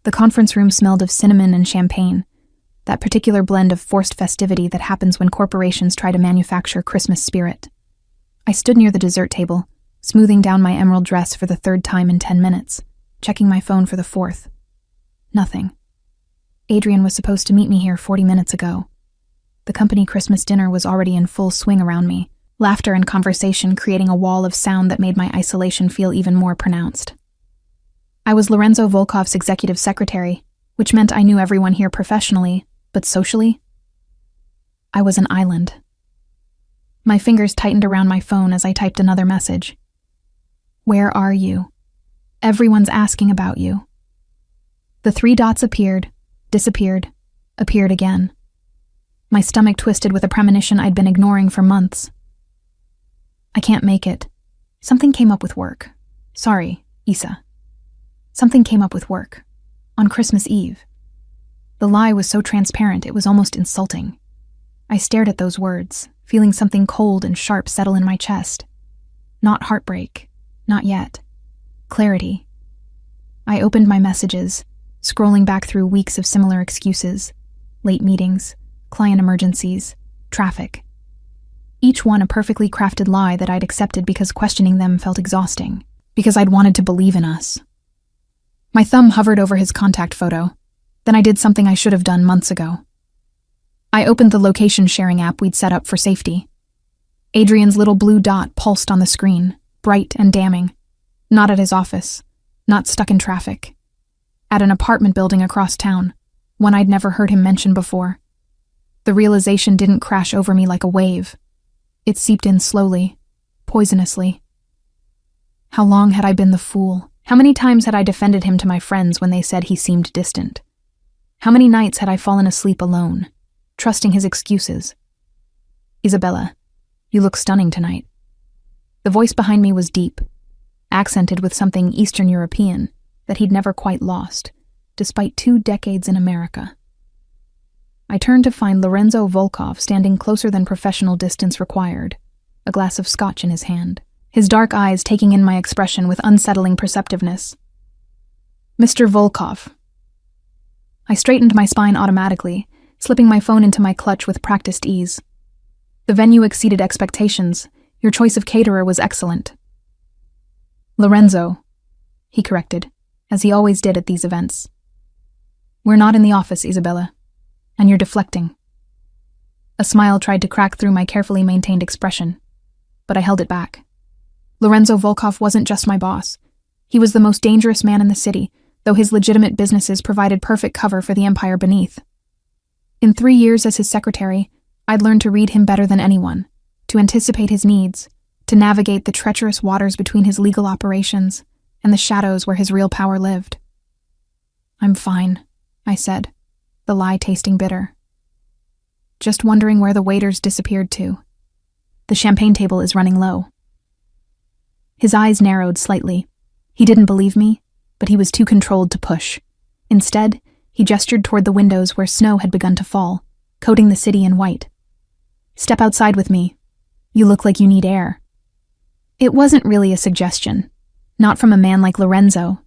The conference room smelled of cinnamon and champagne, that particular blend of forced festivity that happens when corporations try to manufacture Christmas spirit. I stood near the dessert table, smoothing down my emerald dress for the 3rd time in 10 minutes, checking my phone for the 4th. Nothing. Adrian was supposed to meet me here 40 minutes ago. The company Christmas dinner was already in full swing around me, laughter and conversation creating a wall of sound that made my isolation feel even more pronounced. I was Lorenzo Volkov's executive secretary, which meant I knew everyone here professionally, but socially? I was an island. My fingers tightened around my phone as I typed another message. Where are you? Everyone's asking about you. The 3 dots appeared, disappeared, appeared again. My stomach twisted with a premonition I'd been ignoring for months. I can't make it. Something came up with work. Sorry, Isa. Something came up with work. On Christmas Eve. The lie was so transparent it was almost insulting. I stared at those words, feeling something cold and sharp settle in my chest. Not heartbreak. Not yet. Clarity. I opened my messages, scrolling back through weeks of similar excuses, late meetings, client emergencies, traffic. Each one a perfectly crafted lie that I'd accepted because questioning them felt exhausting, because I'd wanted to believe in us. My thumb hovered over his contact photo. Then I did something I should have done months ago. I opened the location sharing app we'd set up for safety. Adrian's little blue dot pulsed on the screen, bright and damning. Not at his office, not stuck in traffic. At an apartment building across town, one I'd never heard him mention before. The realization didn't crash over me like a wave. It seeped in slowly, poisonously. How long had I been the fool? How many times had I defended him to my friends when they said he seemed distant? How many nights had I fallen asleep alone, trusting his excuses? Isabella, you look stunning tonight. The voice behind me was deep, accented with something Eastern European that he'd never quite lost, despite 2 decades in America. I turned to find Lorenzo Volkov standing closer than professional distance required, a glass of scotch in his hand, his dark eyes taking in my expression with unsettling perceptiveness. Mr. Volkov. I straightened my spine automatically, slipping my phone into my clutch with practiced ease. The venue exceeded expectations. Your choice of caterer was excellent. Lorenzo, he corrected, as he always did at these events. We're not in the office, Isabella, and you're deflecting. A smile tried to crack through my carefully maintained expression, but I held it back. Lorenzo Volkov wasn't just my boss. He was the most dangerous man in the city, though his legitimate businesses provided perfect cover for the empire beneath. In 3 years as his secretary, I'd learned to read him better than anyone, to anticipate his needs, to navigate the treacherous waters between his legal operations and the shadows where his real power lived. I'm fine, I said, the lie tasting bitter. Just wondering where the waiters disappeared to. The champagne table is running low. His eyes narrowed slightly. He didn't believe me, but he was too controlled to push. Instead, he gestured toward the windows where snow had begun to fall, coating the city in white. Step outside with me. You look like you need air. It wasn't really a suggestion, not from a man like Lorenzo.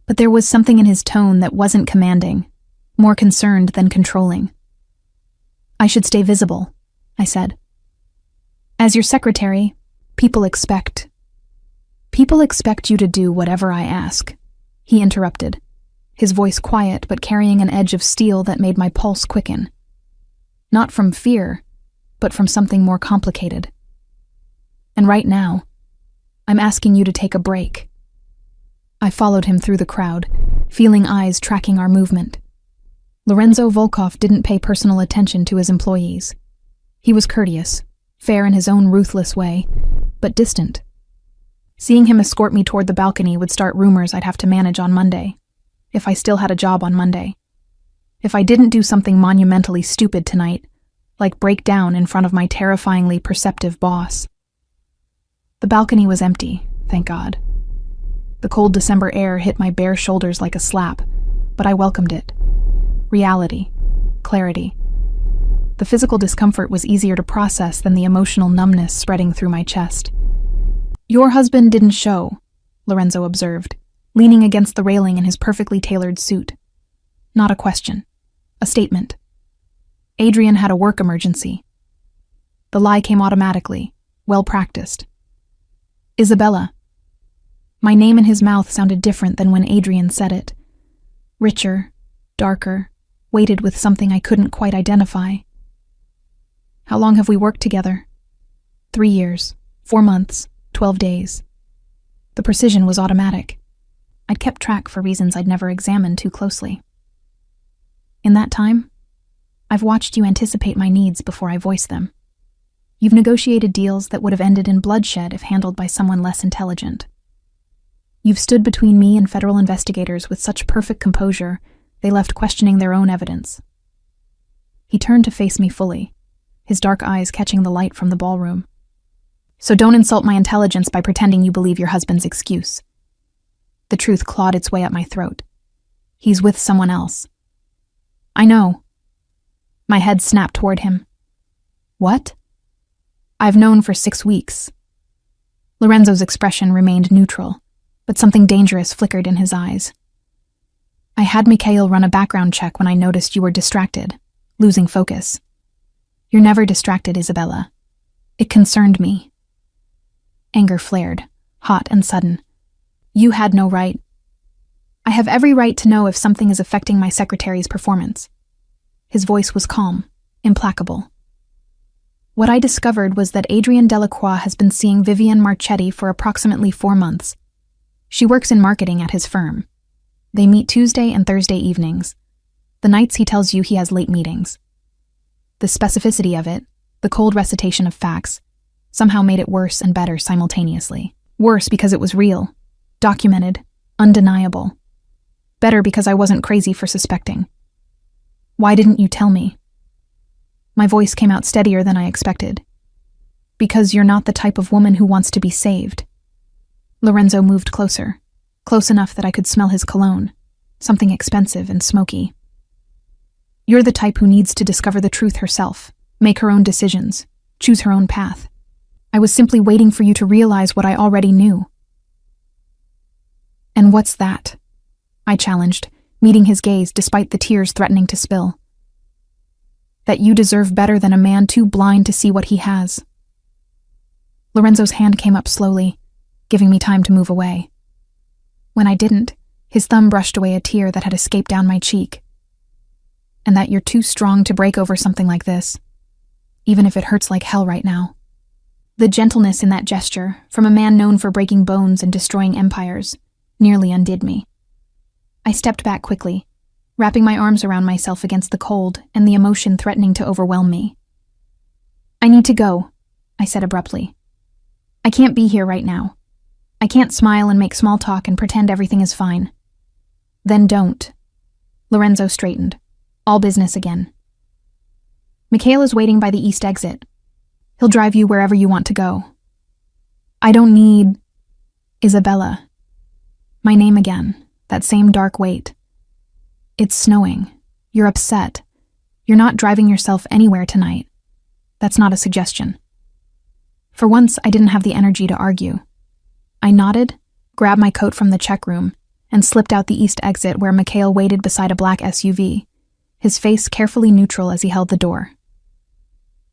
But there was something in his tone that wasn't commanding, more concerned than controlling. I should stay visible, I said. As your secretary, people expect you to do whatever I ask, he interrupted, his voice quiet but carrying an edge of steel that made my pulse quicken. Not from fear, but from something more complicated. And right now, I'm asking you to take a break. I followed him through the crowd, feeling eyes tracking our movement. Lorenzo Volkov didn't pay personal attention to his employees. He was courteous, fair in his own ruthless way, but distant. Seeing him escort me toward the balcony would start rumors I'd have to manage on Monday, if I still had a job on Monday. If I didn't do something monumentally stupid tonight, like break down in front of my terrifyingly perceptive boss. The balcony was empty, thank God. The cold December air hit my bare shoulders like a slap, but I welcomed it. Reality. Clarity. The physical discomfort was easier to process than the emotional numbness spreading through my chest. Your husband didn't show, Lorenzo observed, leaning against the railing in his perfectly tailored suit. Not a question. A statement. Adrian had a work emergency. The lie came automatically, well practiced. Isabella. My name in his mouth sounded different than when Adrian said it. Richer, darker, weighted with something I couldn't quite identify. How long have we worked together? 3 years, 4 months, 12 days. The precision was automatic. I'd kept track for reasons I'd never examined too closely. In that time, I've watched you anticipate my needs before I voice them. You've negotiated deals that would have ended in bloodshed if handled by someone less intelligent. You've stood between me and federal investigators with such perfect composure, they left questioning their own evidence. He turned to face me fully, his dark eyes catching the light from the ballroom. So don't insult my intelligence by pretending you believe your husband's excuse. The truth clawed its way up my throat. He's with someone else. I know. My head snapped toward him. What? I've known for 6 weeks. Lorenzo's expression remained neutral, but something dangerous flickered in his eyes. I had Mikhail run a background check when I noticed you were distracted, losing focus. You're never distracted, Isabella. It concerned me. Anger flared, hot and sudden. You had no right. I have every right to know if something is affecting my secretary's performance. His voice was calm, implacable. What I discovered was that Adrienne Delacroix has been seeing Vivienne Marchetti for approximately 4 months. She works in marketing at his firm. They meet Tuesday and Thursday evenings. The nights he tells you he has late meetings. The specificity of it, the cold recitation of facts, somehow made it worse and better simultaneously. Worse because it was real, documented, undeniable. Better because I wasn't crazy for suspecting. Why didn't you tell me? My voice came out steadier than I expected. Because you're not the type of woman who wants to be saved. Lorenzo moved closer, close enough that I could smell his cologne, something expensive and smoky. You're the type who needs to discover the truth herself, make her own decisions, choose her own path. I was simply waiting for you to realize what I already knew. And what's that? I challenged, meeting his gaze despite the tears threatening to spill. That you deserve better than a man too blind to see what he has. Lorenzo's hand came up slowly, giving me time to move away. When I didn't, his thumb brushed away a tear that had escaped down my cheek. And that you're too strong to break over something like this, even if it hurts like hell right now. The gentleness in that gesture, from a man known for breaking bones and destroying empires, nearly undid me. I stepped back quickly, wrapping my arms around myself against the cold and the emotion threatening to overwhelm me. I need to go, I said abruptly. I can't be here right now. I can't smile and make small talk and pretend everything is fine. Then don't. Lorenzo straightened. All business again. Mikhail is waiting by the east exit. He'll drive you wherever you want to go. I don't need... Isabella. My name again, that same dark weight. It's snowing. You're upset. You're not driving yourself anywhere tonight. That's not a suggestion. For once, I didn't have the energy to argue. I nodded, grabbed my coat from the check room, and slipped out the east exit where Mikhail waited beside a black SUV, his face carefully neutral as he held the door.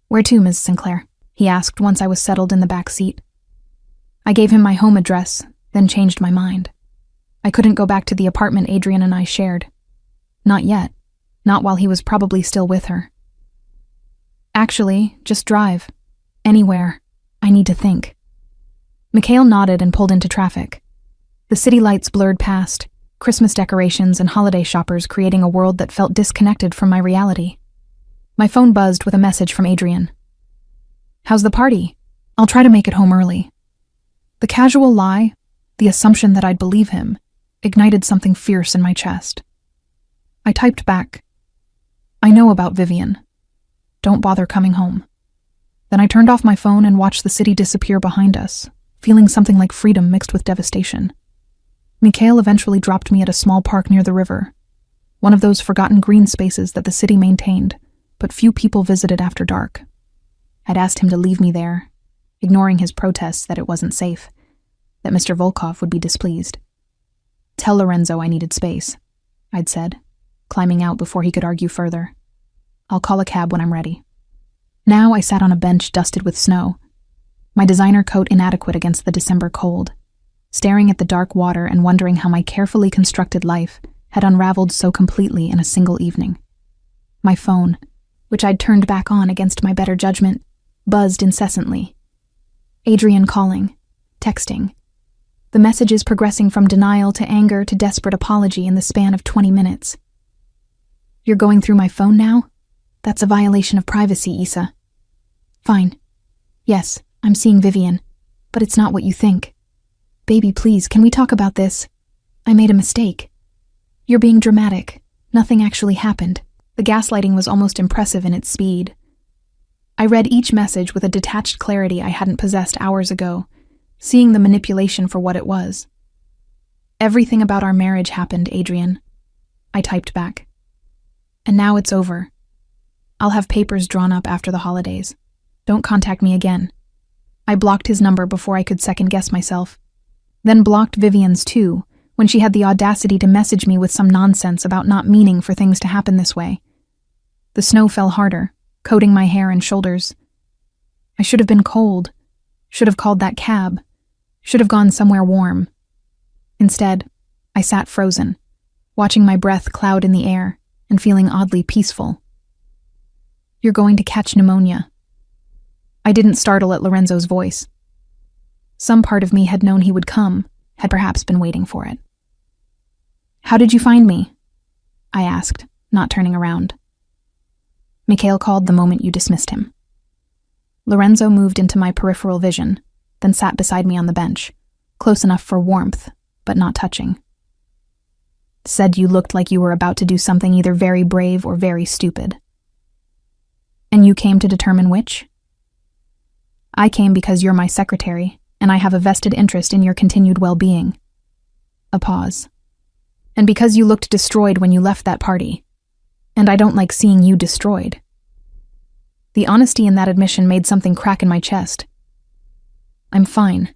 Where to, Ms. Sinclair? He asked once I was settled in the back seat. I gave him my home address, then changed my mind. I couldn't go back to the apartment Adrian and I shared. Not yet. Not while he was probably still with her. Actually, just drive. Anywhere. I need to think. Mikhail nodded and pulled into traffic. The city lights blurred past, Christmas decorations and holiday shoppers creating a world that felt disconnected from my reality. My phone buzzed with a message from Adrian. How's the party? I'll try to make it home early. The casual lie, the assumption that I'd believe him, ignited something fierce in my chest. I typed back, I know about Vivienne. Don't bother coming home. Then I turned off my phone and watched the city disappear behind us, feeling something like freedom mixed with devastation. Mikhail eventually dropped me at a small park near the river, one of those forgotten green spaces that the city maintained, but few people visited after dark. I'd asked him to leave me there, ignoring his protests that it wasn't safe, that Mr. Volkov would be displeased. Tell Lorenzo I needed space, I'd said, climbing out before he could argue further. I'll call a cab when I'm ready. Now I sat on a bench dusted with snow, my designer coat inadequate against the December cold, staring at the dark water and wondering how my carefully constructed life had unraveled so completely in a single evening. My phone, which I'd turned back on against my better judgment, buzzed incessantly. Adrian calling, texting. The messages progressing from denial to anger to desperate apology in the span of 20 minutes. You're going through my phone now? That's a violation of privacy, Issa. Fine. Yes, I'm seeing Vivian, but it's not what you think. Baby, please, can we talk about this? I made a mistake. You're being dramatic. Nothing actually happened. The gaslighting was almost impressive in its speed. I read each message with a detached clarity I hadn't possessed hours ago, seeing the manipulation for what it was. Everything about our marriage happened, Adrian. I typed back. And now it's over. I'll have papers drawn up after the holidays. Don't contact me again. I blocked his number before I could second-guess myself, then blocked Vivian's too, when she had the audacity to message me with some nonsense about not meaning for things to happen this way. The snow fell harder, coating my hair and shoulders. I should have been cold, should have called that cab, should have gone somewhere warm. Instead, I sat frozen, watching my breath cloud in the air and feeling oddly peaceful. You're going to catch pneumonia. I didn't startle at Lorenzo's voice. Some part of me had known he would come, had perhaps been waiting for it. How did you find me? I asked, not turning around. Mikhail called the moment you dismissed him. Lorenzo moved into my peripheral vision, then sat beside me on the bench, close enough for warmth, but not touching. Said you looked like you were about to do something either very brave or very stupid. And you came to determine which? I came because you're my secretary, and I have a vested interest in your continued well-being. A pause. And because you looked destroyed when you left that party. And I don't like seeing you destroyed. The honesty in that admission made something crack in my chest. I'm fine.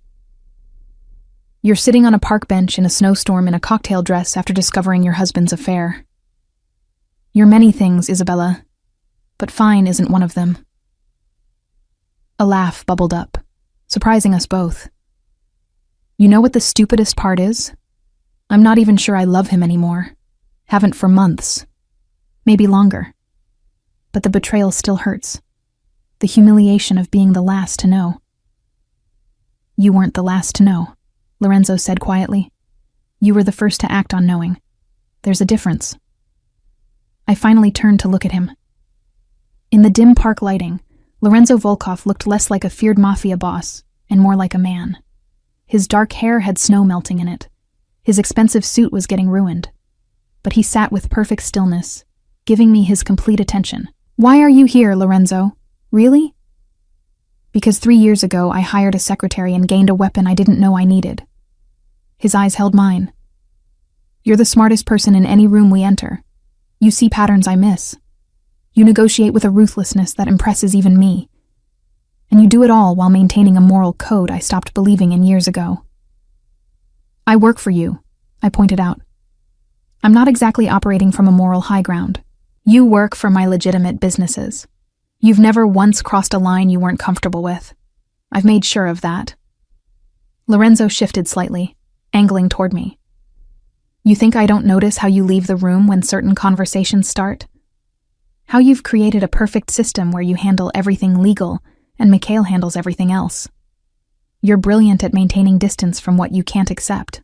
You're sitting on a park bench in a snowstorm in a cocktail dress after discovering your husband's affair. You're many things, Isabella, but fine isn't one of them. A laugh bubbled up, surprising us both. You know what the stupidest part is? I'm not even sure I love him anymore. Haven't for months. Maybe longer. But the betrayal still hurts. The humiliation of being the last to know. You weren't the last to know, Lorenzo said quietly. You were the first to act on knowing. There's a difference. I finally turned to look at him. In the dim park lighting, Lorenzo Volkov looked less like a feared MAFIA boss and more like a man. His dark hair had snow melting in it. His expensive suit was getting ruined. But he sat with perfect stillness, giving me his complete attention. Why are you here, Lorenzo? Really? Because 3 years ago I hired a secretary and gained a weapon I didn't know I needed. His eyes held mine. You're the smartest person in any room we enter. You see patterns I miss. You negotiate with a ruthlessness that impresses even me. And you do it all while maintaining a moral code I stopped believing in years ago. I work for you, I pointed out. I'm not exactly operating from a moral high ground. You work for my legitimate businesses. You've never once crossed a line you weren't comfortable with. I've made sure of that. Lorenzo shifted slightly, angling toward me. You think I don't notice how you leave the room when certain conversations start? How you've created a perfect system where you handle everything legal and Mikhail handles everything else. You're brilliant at maintaining distance from what you can't accept.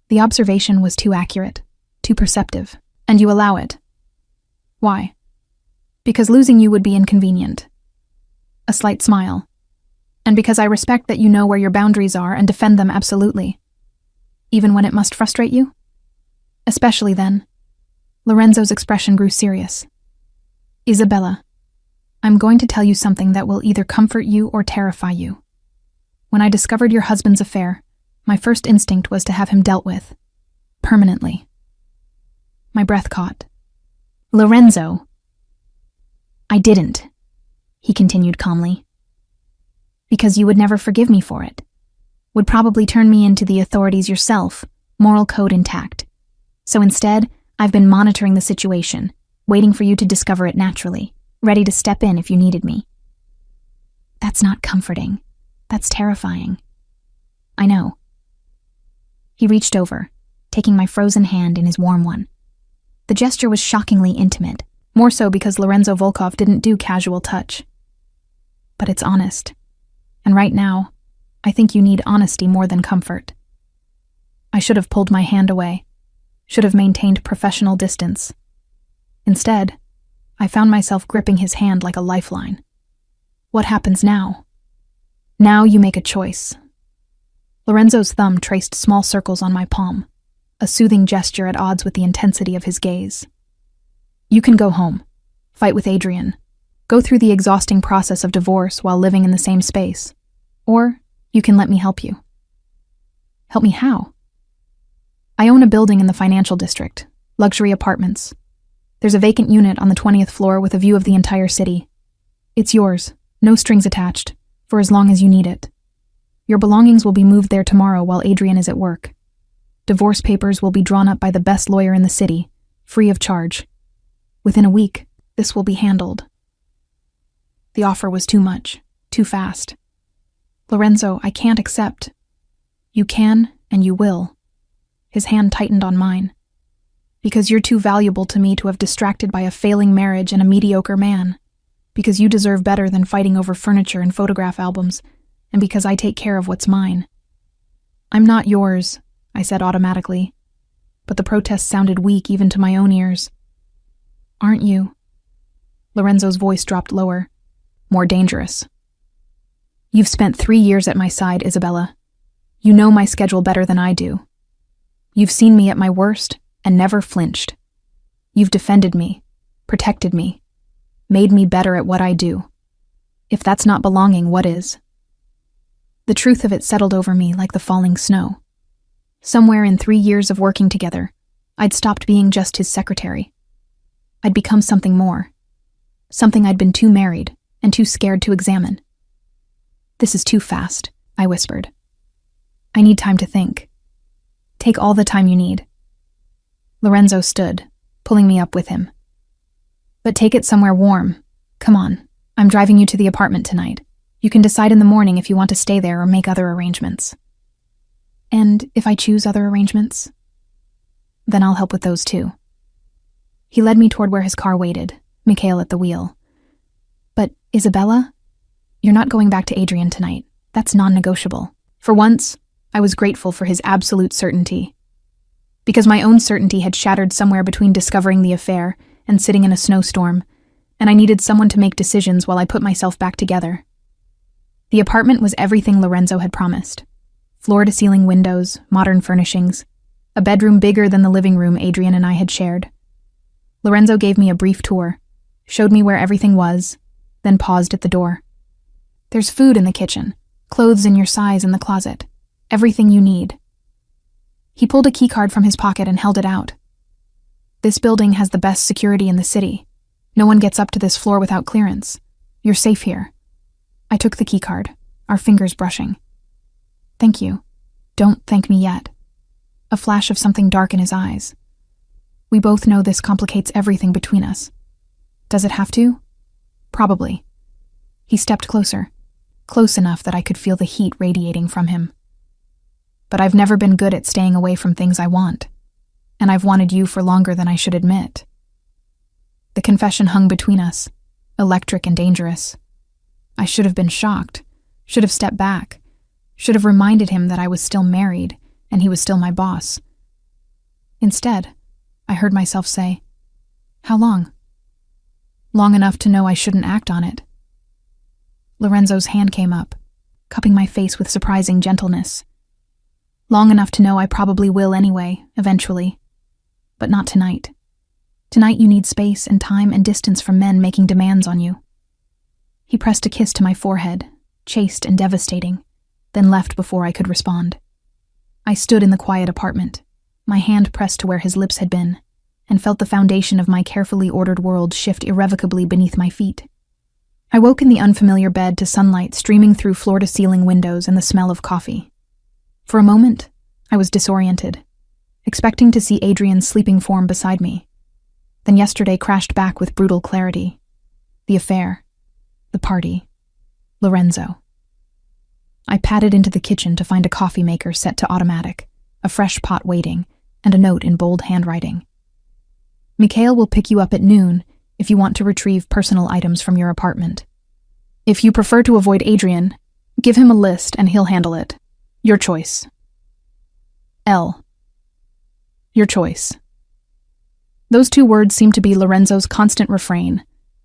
The observation was too accurate, too perceptive, and you allow it. Why? Because losing you would be inconvenient. A slight smile. And because I respect that you know where your boundaries are and defend them absolutely. Even when it must frustrate you? Especially then. Lorenzo's expression grew serious. Isabella, I'm going to tell you something that will either comfort you or terrify you. When I discovered your husband's affair, my first instinct was to have him dealt with. Permanently. My breath caught. Lorenzo. I didn't, he continued calmly. Because you would never forgive me for it. Would probably turn me into the authorities yourself, moral code intact. So instead, I've been monitoring the situation, waiting for you to discover it naturally, ready to step in if you needed me. That's not comforting. That's terrifying. I know. He reached over, taking my frozen hand in his warm one. The gesture was shockingly intimate, more so because Lorenzo Volkov didn't do casual touch. But it's honest. And right now, I think you need honesty more than comfort. I should have pulled my hand away, should have maintained professional distance. Instead, I found myself gripping his hand like a lifeline. What happens now? Now you make a choice. Lorenzo's thumb traced small circles on my palm, a soothing gesture at odds with the intensity of his gaze. You can go home, fight with Adrian, go through the exhausting process of divorce while living in the same space. Or you can let me help you. Help me how? I own a building in the financial district, luxury apartments. There's a vacant unit on the 20th floor with a view of the entire city. It's yours, no strings attached, for as long as you need it. Your belongings will be moved there tomorrow while Adrian is at work. Divorce papers will be drawn up by the best lawyer in the city, free of charge. Within a week, this will be handled. The offer was too much, too fast. Lorenzo, I can't accept. You can, and you will. His hand tightened on mine. Because you're too valuable to me to have distracted by a failing marriage and a mediocre man. Because you deserve better than fighting over furniture and photograph albums, and because I take care of what's mine. I'm not yours, I said automatically, but the protest sounded weak even to my own ears. Aren't you? Lorenzo's voice dropped lower, more dangerous. You've spent 3 years at my side, Isabella. You know my schedule better than I do. You've seen me at my worst and never flinched. You've defended me, protected me, made me better at what I do. If that's not belonging, what is? The truth of it settled over me like the falling snow. Somewhere in 3 years of working together, I'd stopped being just his secretary. I'd become something more. Something I'd been too married and too scared to examine. This is too fast, I whispered. I need time to think. Take all the time you need. Lorenzo stood, pulling me up with him. But take it somewhere warm. Come on, I'm driving you to the apartment tonight. You can decide in the morning if you want to stay there or make other arrangements. And if I choose other arrangements? Then I'll help with those too. He led me toward where his car waited, Mikhail at the wheel. But, Isabella, you're not going back to Adrian tonight. That's non-negotiable. For once, I was grateful for his absolute certainty. Because my own certainty had shattered somewhere between discovering the affair and sitting in a snowstorm, and I needed someone to make decisions while I put myself back together. The apartment was everything Lorenzo had promised. Floor-to-ceiling windows, modern furnishings, a bedroom bigger than the living room Adrian and I had shared. Lorenzo gave me a brief tour, showed me where everything was, then paused at the door. There's food in the kitchen, clothes in your size in the closet, everything you need. He pulled a keycard from his pocket and held it out. This building has the best security in the city. No one gets up to this floor without clearance. You're safe here. I took the keycard, our fingers brushing. Thank you. Don't thank me yet. A flash of something dark in his eyes. We both know this complicates everything between us. Does it have to? Probably. He stepped closer, close enough that I could feel the heat radiating from him. But I've never been good at staying away from things I want, and I've wanted you for longer than I should admit. The confession hung between us, electric and dangerous. I should have been shocked, should have stepped back, should have reminded him that I was still married and he was still my boss. Instead, I heard myself say, "How long?" Long enough to know I shouldn't act on it. Lorenzo's hand came up, cupping my face with surprising gentleness. Long enough to know I probably will anyway, eventually. But not tonight. Tonight you need space and time and distance from men making demands on you. He pressed a kiss to my forehead, chaste and devastating, then left before I could respond. I stood in the quiet apartment, my hand pressed to where his lips had been, and felt the foundation of my carefully ordered world shift irrevocably beneath my feet. I woke in the unfamiliar bed to sunlight streaming through floor-to-ceiling windows and the smell of coffee. For a moment, I was disoriented, expecting to see Adrian's sleeping form beside me. Then yesterday crashed back with brutal clarity. The affair. The party. Lorenzo. I padded into the kitchen to find a coffee maker set to automatic, a fresh pot waiting, and a note in bold handwriting. Mikhail will pick you up at noon if you want to retrieve personal items from your apartment. If you prefer to avoid Adrian, give him a list and he'll handle it. Your choice. L. Your choice. Those 2 words seemed to be Lorenzo's constant refrain,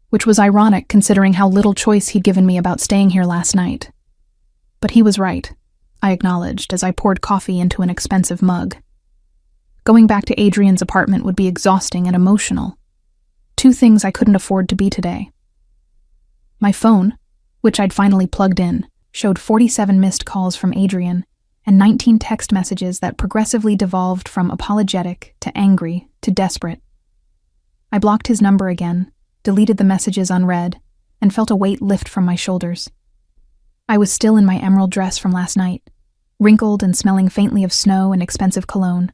which was ironic considering how little choice he'd given me about staying here last night. But he was right, I acknowledged as I poured coffee into an expensive mug. Going back to Adrian's apartment would be exhausting and emotional. 2 things I couldn't afford to be today. My phone, which I'd finally plugged in, showed 47 missed calls from Adrian and 19 text messages that progressively devolved from apologetic to angry to desperate. I blocked his number again, deleted the messages unread, and felt a weight lift from my shoulders. I was still in my emerald dress from last night, wrinkled and smelling faintly of snow and expensive cologne.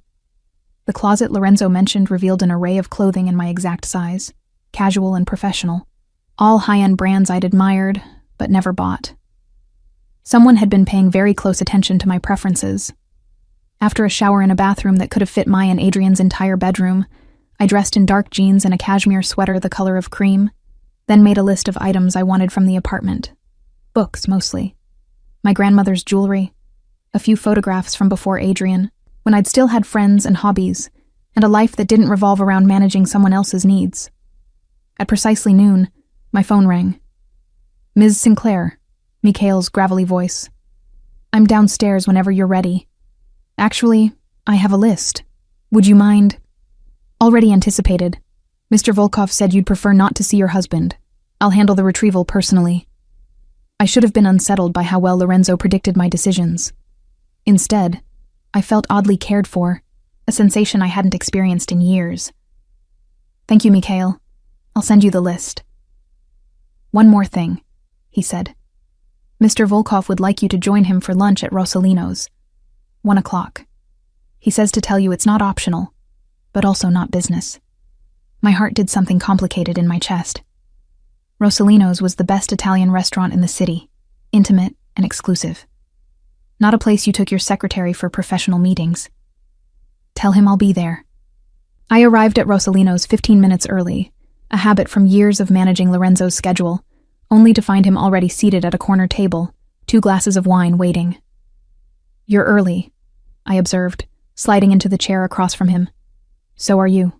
The closet Lorenzo mentioned revealed an array of clothing in my exact size, casual and professional, all high-end brands I'd admired, but never bought. Someone had been paying very close attention to my preferences. After a shower in a bathroom that could have fit my and Adrian's entire bedroom, I dressed in dark jeans and a cashmere sweater the color of cream, then made a list of items I wanted from the apartment. Books, mostly. My grandmother's jewelry, a few photographs from before Adrian, when I'd still had friends and hobbies, and a life that didn't revolve around managing someone else's needs. At precisely noon, my phone rang. Ms. Sinclair, Mikhail's gravelly voice. I'm downstairs whenever you're ready. Actually, I have a list. Would you mind? Already anticipated. Mr. Volkov said you'd prefer not to see your husband. I'll handle the retrieval personally. I should have been unsettled by how well Lorenzo predicted my decisions. Instead, I felt oddly cared for, a sensation I hadn't experienced in years. Thank you, Mikhail. I'll send you the list. One more thing, he said. Mr. Volkov would like you to join him for lunch at Rossellino's. 1 o'clock. He says to tell you it's not optional, but also not business. My heart did something complicated in my chest. Rossellino's was the best Italian restaurant in the city, intimate and exclusive. Not a place you took your secretary for professional meetings. Tell him I'll be there. I arrived at Rossellino's 15 minutes early, a habit from years of managing Lorenzo's schedule, only to find him already seated at a corner table, 2 glasses of wine waiting. You're early, I observed, sliding into the chair across from him. So are you.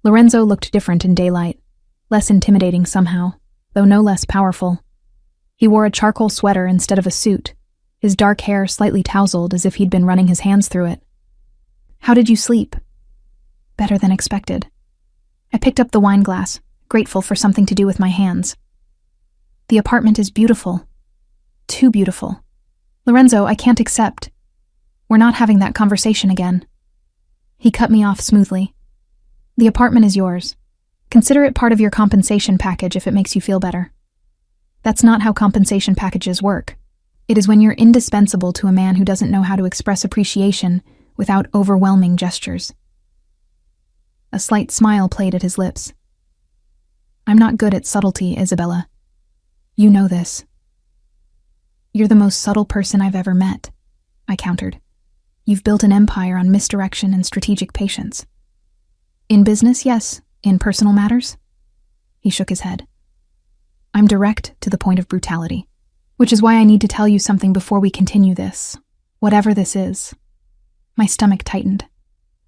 Lorenzo looked different in daylight, less intimidating somehow, though no less powerful. He wore a charcoal sweater instead of a suit, his dark hair slightly tousled as if he'd been running his hands through it. How did you sleep? Better than expected. I picked up the wine glass, grateful for something to do with my hands. The apartment is beautiful. Too beautiful. Lorenzo, I can't accept. We're not having that conversation again. He cut me off smoothly. The apartment is yours. Consider it part of your compensation package if it makes you feel better. That's not how compensation packages work. It is when you're indispensable to a man who doesn't know how to express appreciation without overwhelming gestures. A slight smile played at his lips. I'm not good at subtlety, Isabella. You know this. You're the most subtle person I've ever met, I countered. You've built an empire on misdirection and strategic patience. In business, yes. In personal matters? He shook his head. I'm direct to the point of brutality, which is why I need to tell you something before we continue this, whatever this is. My stomach tightened.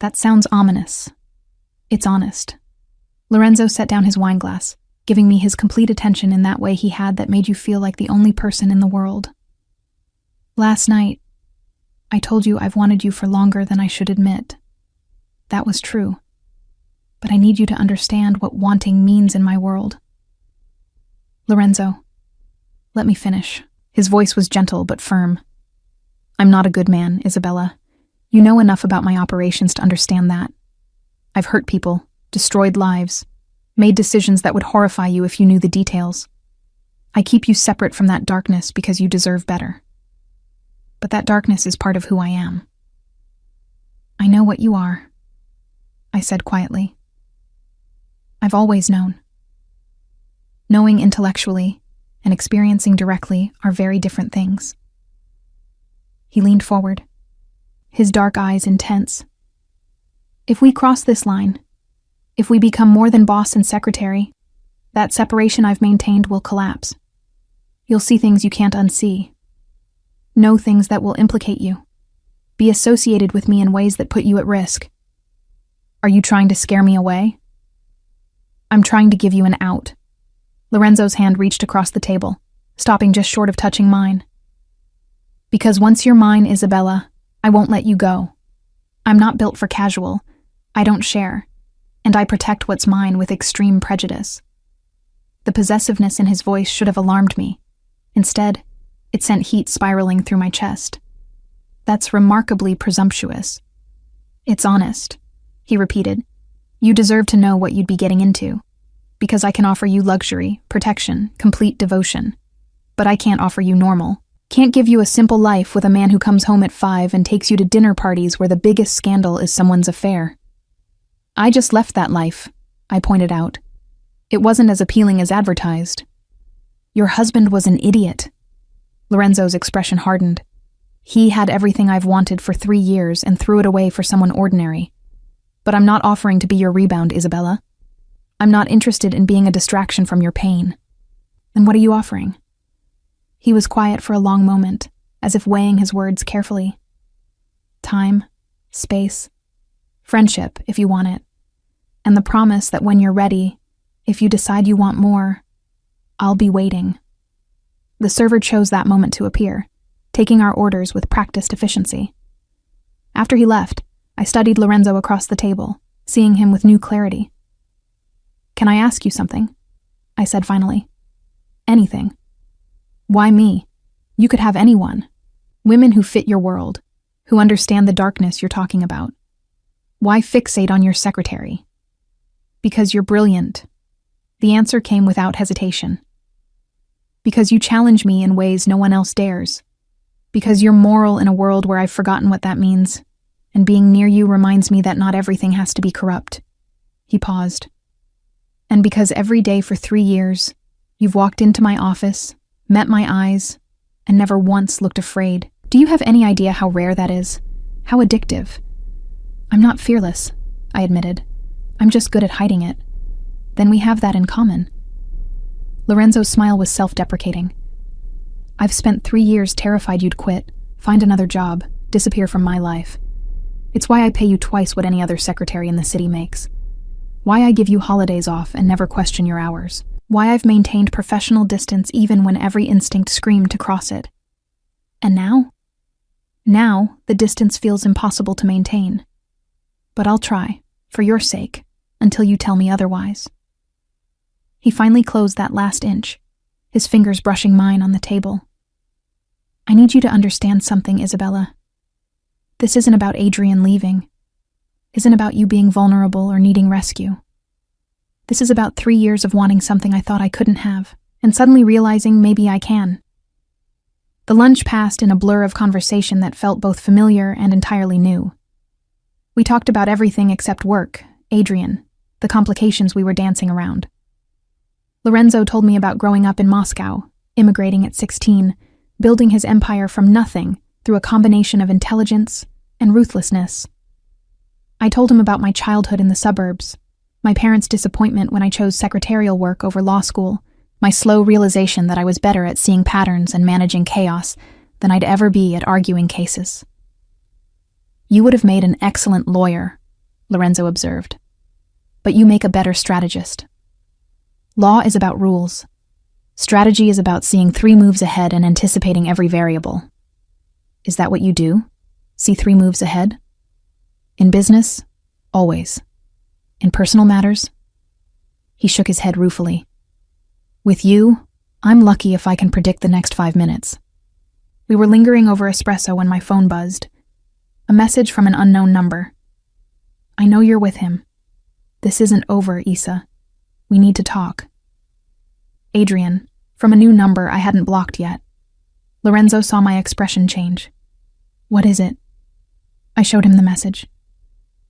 That sounds ominous. It's honest. Lorenzo set down his wine glass, giving me his complete attention in that way he had that made you feel like the only person in the world. Last night, I told you I've wanted you for longer than I should admit. That was true. But I need you to understand what wanting means in my world. Lorenzo, let me finish. His voice was gentle but firm. I'm not a good man, Isabella. You know enough about my operations to understand that. I've hurt people, destroyed lives, made decisions that would horrify you if you knew the details. I keep you separate from that darkness because you deserve better. But that darkness is part of who I am. I know what you are, I said quietly. I've always known. Knowing intellectually and experiencing directly are very different things. He leaned forward, his dark eyes intense. If we cross this line, if we become more than boss and secretary, that separation I've maintained will collapse. You'll see things you can't unsee. Know things that will implicate you. Be associated with me in ways that put you at risk. Are you trying to scare me away? I'm trying to give you an out. Lorenzo's hand reached across the table, stopping just short of touching mine. Because once you're mine, Isabella, I won't let you go. I'm not built for casual. I don't share. And I protect what's mine with extreme prejudice. The possessiveness in his voice should have alarmed me. Instead, it sent heat spiraling through my chest. That's remarkably presumptuous. It's honest, he repeated. You deserve to know what you'd be getting into. Because I can offer you luxury, protection, complete devotion. But I can't offer you normal. Can't give you a simple life with a man who comes home at 5 and takes you to dinner parties where the biggest scandal is someone's affair. I just left that life, I pointed out. It wasn't as appealing as advertised. Your husband was an idiot. Lorenzo's expression hardened. He had everything I've wanted for 3 years and threw it away for someone ordinary. But I'm not offering to be your rebound, Isabella. I'm not interested in being a distraction from your pain. Then what are you offering? He was quiet for a long moment, as if weighing his words carefully. Time, space, friendship, if you want it, and the promise that when you're ready, if you decide you want more, I'll be waiting. The server chose that moment to appear, taking our orders with practiced efficiency. After he left, I studied Lorenzo across the table, seeing him with new clarity. Can I ask you something? I said finally. Anything. Why me? You could have anyone. Women who fit your world, who understand the darkness you're talking about. Why fixate on your secretary? Because you're brilliant. The answer came without hesitation. Because you challenge me in ways no one else dares. Because you're moral in a world where I've forgotten what that means, and being near you reminds me that not everything has to be corrupt. He paused. And because every day for 3 years, you've walked into my office, met my eyes, and never once looked afraid. Do you have any idea how rare that is? How addictive? I'm not fearless, I admitted. I'm just good at hiding it. Then we have that in common. Lorenzo's smile was self-deprecating. I've spent 3 years terrified you'd quit, find another job, disappear from my life. It's why I pay you twice what any other secretary in the city makes. Why I give you holidays off and never question your hours. Why I've maintained professional distance even when every instinct screamed to cross it. And now? Now, the distance feels impossible to maintain. But I'll try, for your sake, until you tell me otherwise. He finally closed that last inch, his fingers brushing mine on the table. I need you to understand something, Isabella. This isn't about Adrian leaving. Isn't about you being vulnerable or needing rescue. This is about 3 years of wanting something I thought I couldn't have, and suddenly realizing maybe I can. The lunch passed in a blur of conversation that felt both familiar and entirely new. We talked about everything except work, Adrian, the complications we were dancing around. Lorenzo told me about growing up in Moscow, immigrating at 16, building his empire from nothing through a combination of intelligence and ruthlessness. I told him about my childhood in the suburbs, my parents' disappointment when I chose secretarial work over law school, my slow realization that I was better at seeing patterns and managing chaos than I'd ever be at arguing cases. You would have made an excellent lawyer, Lorenzo observed, but you make a better strategist. Law is about rules. Strategy is about seeing 3 moves ahead and anticipating every variable. Is that what you do? See 3 moves ahead? In business, always. In personal matters? He shook his head ruefully. With you, I'm lucky if I can predict the next 5 minutes. We were lingering over espresso when my phone buzzed. A message from an unknown number. I know you're with him. This isn't over, Issa. We need to talk. Adrian, from a new number I hadn't blocked yet. Lorenzo saw my expression change. What is it? I showed him the message.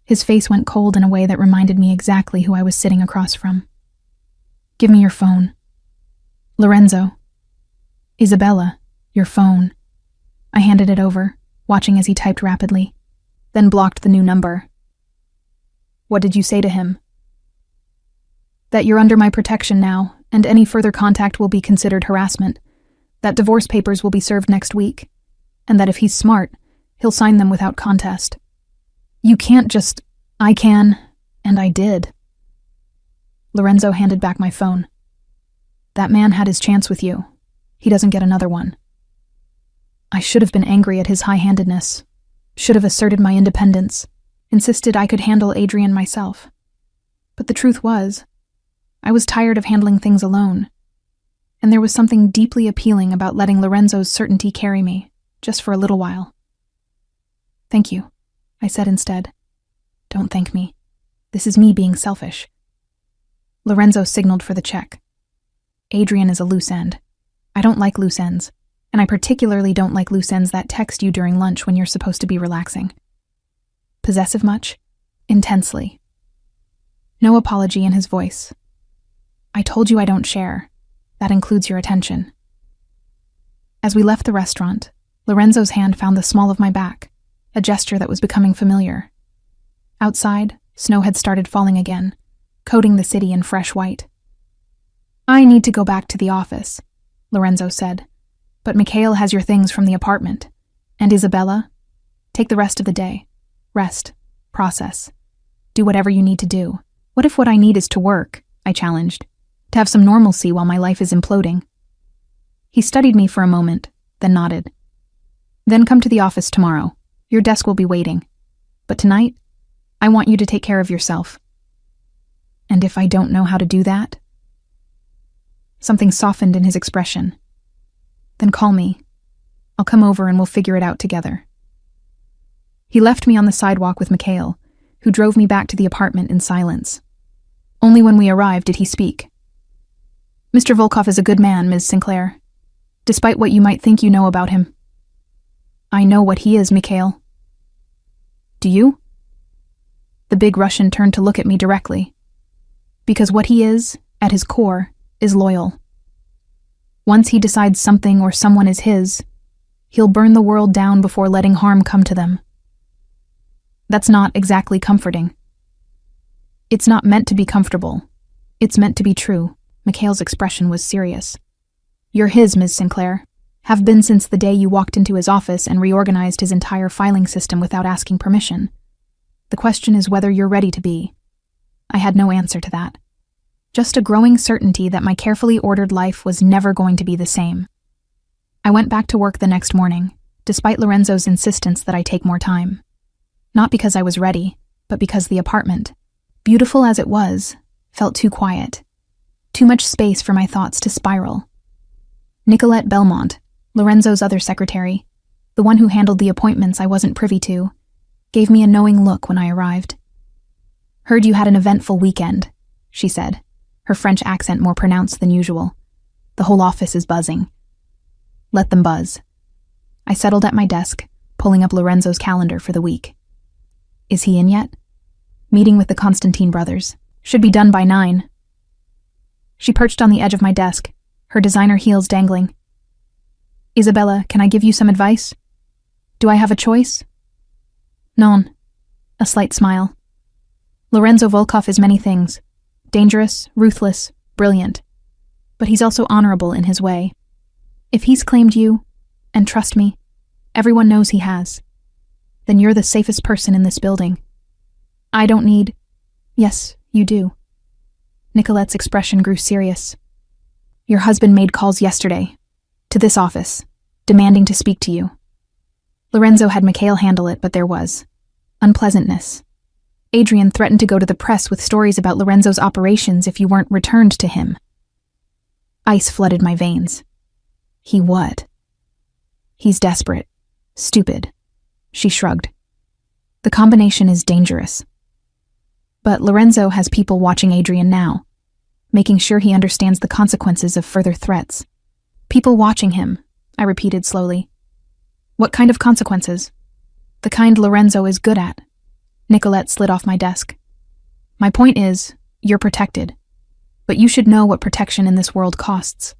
His face went cold in a way that reminded me exactly who I was sitting across from. "Give me your phone." "Lorenzo." "Isabella, your phone." I handed it over, watching as he typed rapidly, then blocked the new number. "What did you say to him?" "That you're under my protection now, and any further contact will be considered harassment. That divorce papers will be served next week, and that if he's smart, he'll sign them without contest. You can't just..." "I can, and I did." Lorenzo handed back my phone. "That man had his chance with you. He doesn't get another one." I should have been angry at his high-handedness, should have asserted my independence, insisted I could handle Adrian myself. But the truth was, I was tired of handling things alone, and there was something deeply appealing about letting Lorenzo's certainty carry me, just for a little while. "Thank you," I said instead. "Don't thank me. This is me being selfish." Lorenzo signaled for the check. "Adrian is a loose end. I don't like loose ends, and I particularly don't like loose ends that text you during lunch when you're supposed to be relaxing." "Possessive much?" "Intensely." No apology in his voice. "I told you I don't share. That includes your attention." As we left the restaurant, Lorenzo's hand found the small of my back, a gesture that was becoming familiar. Outside, snow had started falling again, coating the city in fresh white. "I need to go back to the office," Lorenzo said, "but Mikhail has your things from the apartment. And Isabella? Take the rest of the day. Rest. Process. Do whatever you need to do." "What if what I need is to work?" I challenged. "To have some normalcy while my life is imploding." He studied me for a moment, then nodded. "Then come to the office tomorrow. Your desk will be waiting. But tonight, I want you to take care of yourself." "And if I don't know how to do that?" Something softened in his expression. "Then call me. I'll come over and we'll figure it out together." He left me on the sidewalk with Mikhail, who drove me back to the apartment in silence. Only when we arrived did he speak. "Mr. Volkov is a good man, Ms. Sinclair, despite what you might think you know about him." "I know what he is, Mikhail." "Do you?" The big Russian turned to look at me directly. "Because what he is, at his core, is loyal. Once he decides something or someone is his, he'll burn the world down before letting harm come to them. That's not exactly comforting." "It's not meant to be comfortable. It's meant to be true." Mikhail's expression was serious. "You're his, Ms. Sinclair. Have been since the day you walked into his office and reorganized his entire filing system without asking permission. The question is whether you're ready to be." I had no answer to that. Just a growing certainty that my carefully ordered life was never going to be the same. I went back to work the next morning, despite Lorenzo's insistence that I take more time. Not because I was ready, but because the apartment, beautiful as it was, felt too quiet. Too much space for my thoughts to spiral. Nicolette Belmont, Lorenzo's other secretary, the one who handled the appointments I wasn't privy to, gave me a knowing look when I arrived. "Heard you had an eventful weekend," she said, her French accent more pronounced than usual. "The whole office is buzzing." "Let them buzz." I settled at my desk, pulling up Lorenzo's calendar for the week. "Is he in yet?" "Meeting with the Constantine brothers. Should be done by 9. She perched on the edge of my desk, her designer heels dangling. "Isabella, can I give you some advice? Do I have a choice?" "Non." A slight smile. "Lorenzo Volkov is many things. Dangerous, ruthless, brilliant. But he's also honorable in his way. If he's claimed you, and trust me, everyone knows he has, then you're the safest person in this building. I don't need..." "Yes, you do." Nicolette's expression grew serious. "Your husband made calls yesterday, to this office, demanding to speak to you." Lorenzo had Mikhail handle it, but there was unpleasantness. Adrian threatened to go to the press with stories about Lorenzo's operations if you weren't returned to him. Ice flooded my veins. He what? "He's desperate. Stupid." She shrugged. "The combination is dangerous. But Lorenzo has people watching Adrian now, making sure he understands the consequences of further threats." "People watching him," I repeated slowly. "What kind of consequences?" "The kind Lorenzo is good at. Nicolette slid off my desk. My point is, you're protected. But you should know what protection in this world costs.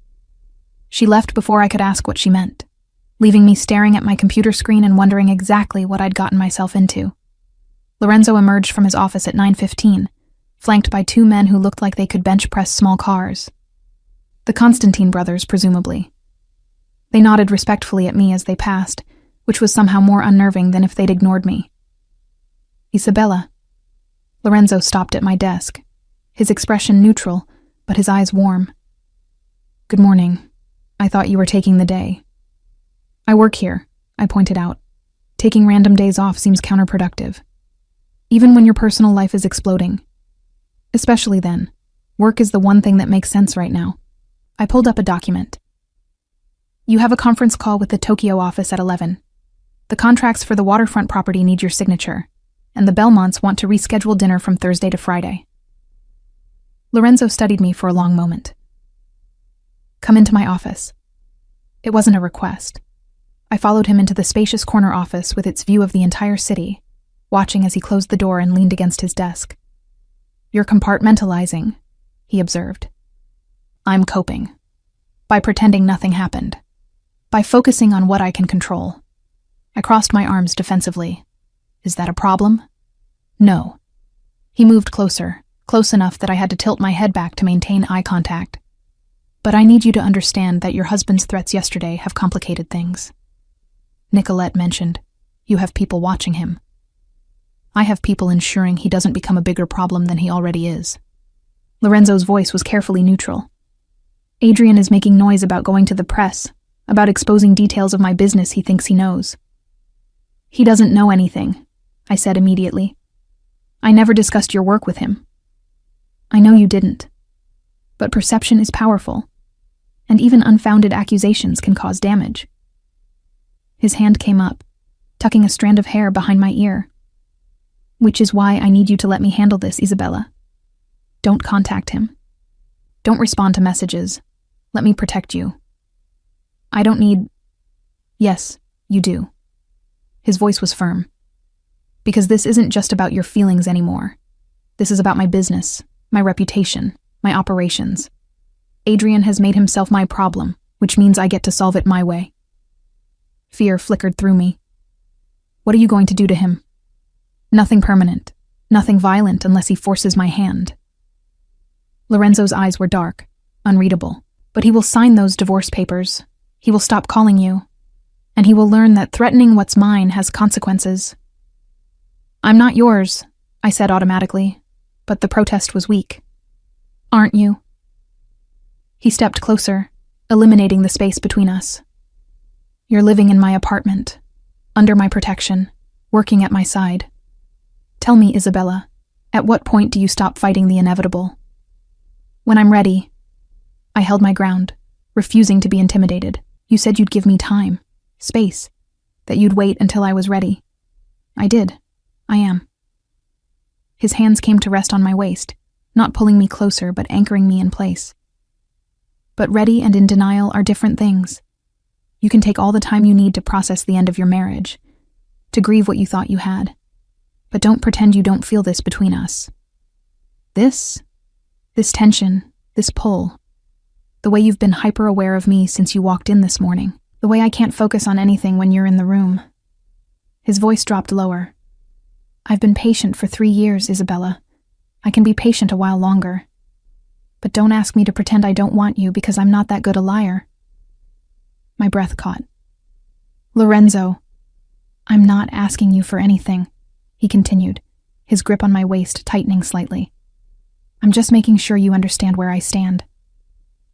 She left before I could ask what she meant, leaving me staring at my computer screen and wondering exactly what I'd gotten myself into. Lorenzo emerged from his office at 9:15, flanked by two men who looked like they could bench press small cars. The Constantine brothers, presumably. They nodded respectfully at me as they passed, which was somehow more unnerving than if they'd ignored me. Isabella. Lorenzo stopped at my desk, his expression neutral, but his eyes warm. Good morning. I thought you were taking the day. I work here, I pointed out. Taking random days off seems counterproductive. Even when your personal life is exploding. Especially then. Work is the one thing that makes sense right now. I pulled up a document. You have a conference call with the Tokyo office at 11. The contracts for the waterfront property need your signature, and the Belmonts want to reschedule dinner from Thursday to Friday. Lorenzo studied me for a long moment. Come into my office. It wasn't a request. I followed him into the spacious corner office with its view of the entire city, watching as he closed the door and leaned against his desk. You're compartmentalizing, he observed. I'm coping. By pretending nothing happened. By focusing on what I can control. I crossed my arms defensively. Is that a problem? No. He moved closer, close enough that I had to tilt my head back to maintain eye contact. But I need you to understand that your husband's threats yesterday have complicated things. Nicolette mentioned, you have people watching him. I have people ensuring he doesn't become a bigger problem than he already is. Lorenzo's voice was carefully neutral. Adrian is making noise about going to the press, about exposing details of my business he thinks he knows. He doesn't know anything, I said immediately. I never discussed your work with him. I know you didn't. But perception is powerful, and even unfounded accusations can cause damage. His hand came up, tucking a strand of hair behind my ear. Which is why I need you to let me handle this, Isabella. Don't contact him. Don't respond to messages. Let me protect you. I don't need... Yes, you do. His voice was firm. Because this isn't just about your feelings anymore. This is about my business, my reputation, my operations. Adrian has made himself my problem, which means I get to solve it my way. Fear flickered through me. What are you going to do to him? Nothing permanent, nothing violent unless he forces my hand. Lorenzo's eyes were dark, unreadable, but he will sign those divorce papers. He will stop calling you, and he will learn that threatening what's mine has consequences. I'm not yours, I said automatically, but the protest was weak. Aren't you? He stepped closer, eliminating the space between us. You're living in my apartment, under my protection, working at my side. Tell me, Isabella, at what point do you stop fighting the inevitable? When I'm ready. I held my ground, refusing to be intimidated. You said you'd give me time, space, that you'd wait until I was ready. I did. I am. His hands came to rest on my waist, not pulling me closer but anchoring me in place. But ready and in denial are different things. You can take all the time you need to process the end of your marriage, to grieve what you thought you had. But don't pretend you don't feel this between us. This tension, this pull, the way you've been hyper-aware of me since you walked in this morning, the way I can't focus on anything when you're in the room. His voice dropped lower. I've been patient for 3 years, Isabella. I can be patient a while longer. But don't ask me to pretend I don't want you because I'm not that good a liar. My breath caught. Lorenzo, I'm not asking you for anything, he continued, his grip on my waist tightening slightly. I'm just making sure you understand where I stand.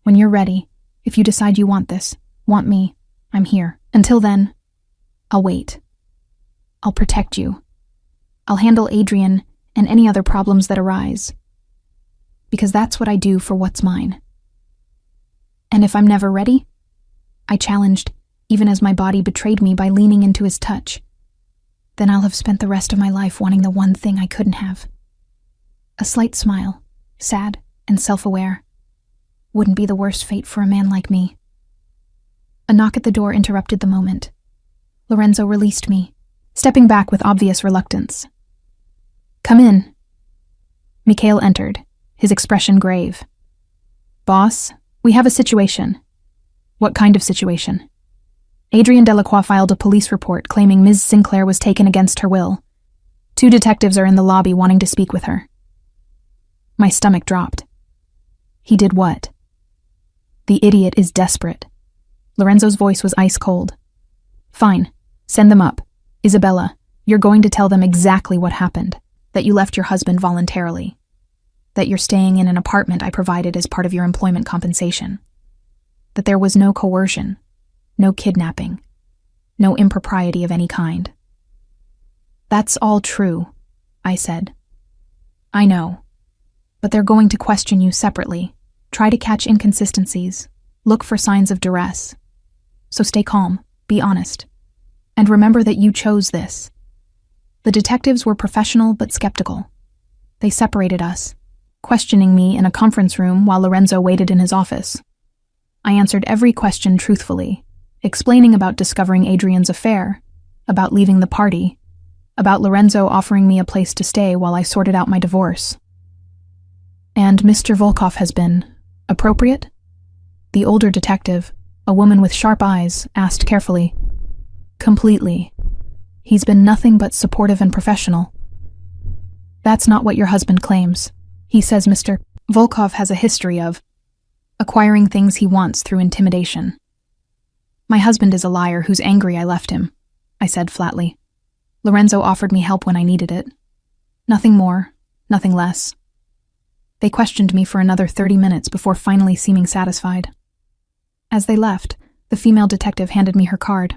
When you're ready, if you decide you want this, want me, I'm here. Until then, I'll wait. I'll protect you. I'll handle Adrian and any other problems that arise. Because that's what I do for what's mine. And if I'm never ready, I challenged, even as my body betrayed me by leaning into his touch, then I'll have spent the rest of my life wanting the one thing I couldn't have. A slight smile, sad and self-aware, wouldn't be the worst fate for a man like me. A knock at the door interrupted the moment. Lorenzo released me, stepping back with obvious reluctance. Come in. Mikhail entered, his expression grave. Boss, we have a situation. What kind of situation? Adrienne Delacroix filed a police report claiming Ms. Sinclair was taken against her will. 2 detectives are in the lobby wanting to speak with her. My stomach dropped. He did what? The idiot is desperate. Lorenzo's voice was ice cold. Fine, send them up. Isabella, you're going to tell them exactly what happened. That you left your husband voluntarily. That you're staying in an apartment I provided as part of your employment compensation. That there was no coercion, no kidnapping, no impropriety of any kind. That's all true, I said. I know. But they're going to question you separately, try to catch inconsistencies, look for signs of duress. So stay calm, be honest, and remember that you chose this. The detectives were professional but skeptical. They separated us, questioning me in a conference room while Lorenzo waited in his office. I answered every question truthfully, explaining about discovering Adrienne's affair, about leaving the party, about Lorenzo offering me a place to stay while I sorted out my divorce. And Mr. Volkov has been appropriate? The older detective, a woman with sharp eyes, asked carefully. Completely. He's been nothing but supportive and professional. That's not what your husband claims. He says Mr. Volkov has a history of acquiring things he wants through intimidation. My husband is a liar who's angry I left him, I said flatly. Lorenzo offered me help when I needed it. Nothing more, nothing less. They questioned me for another 30 minutes before finally seeming satisfied. As they left, the female detective handed me her card.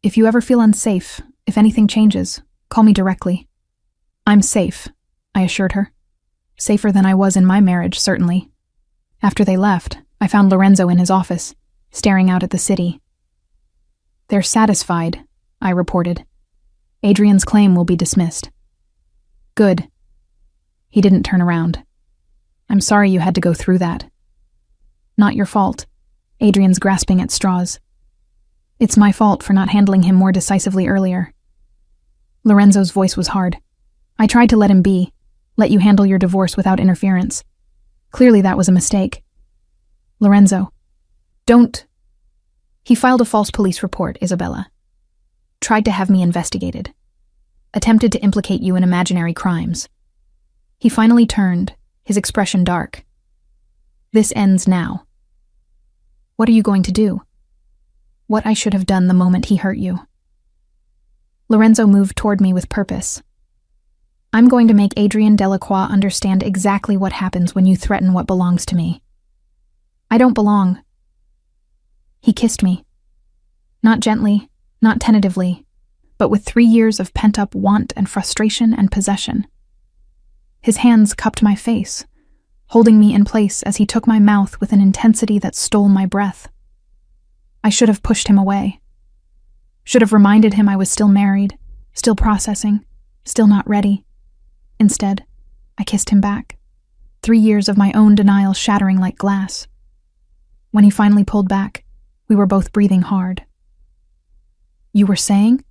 If you ever feel unsafe, if anything changes, call me directly. I'm safe, I assured her. Safer than I was in my marriage, certainly. After they left, I found Lorenzo in his office, staring out at the city. They're satisfied, I reported. Adrienne's claim will be dismissed. Good. He didn't turn around. I'm sorry you had to go through that. Not your fault. Adrienne's grasping at straws. It's my fault for not handling him more decisively earlier. Lorenzo's voice was hard. I tried to let him be, let you handle your divorce without interference. Clearly that was a mistake. Lorenzo. Don't. He filed a false police report, Isabella. Tried to have me investigated. Attempted to implicate you in imaginary crimes. He finally turned, his expression dark. This ends now. What are you going to do? What I should have done the moment he hurt you. Lorenzo moved toward me with purpose. I'm going to make Adrienne Delacroix understand exactly what happens when you threaten what belongs to me. I don't belong. He kissed me. Not gently, not tentatively, but with 3 years of pent-up want and frustration and possession. His hands cupped my face, holding me in place as he took my mouth with an intensity that stole my breath. I should have pushed him away. Should have reminded him I was still married, still processing, still not ready. Instead, I kissed him back, 3 years of my own denial shattering like glass. When he finally pulled back, we were both breathing hard. You were saying?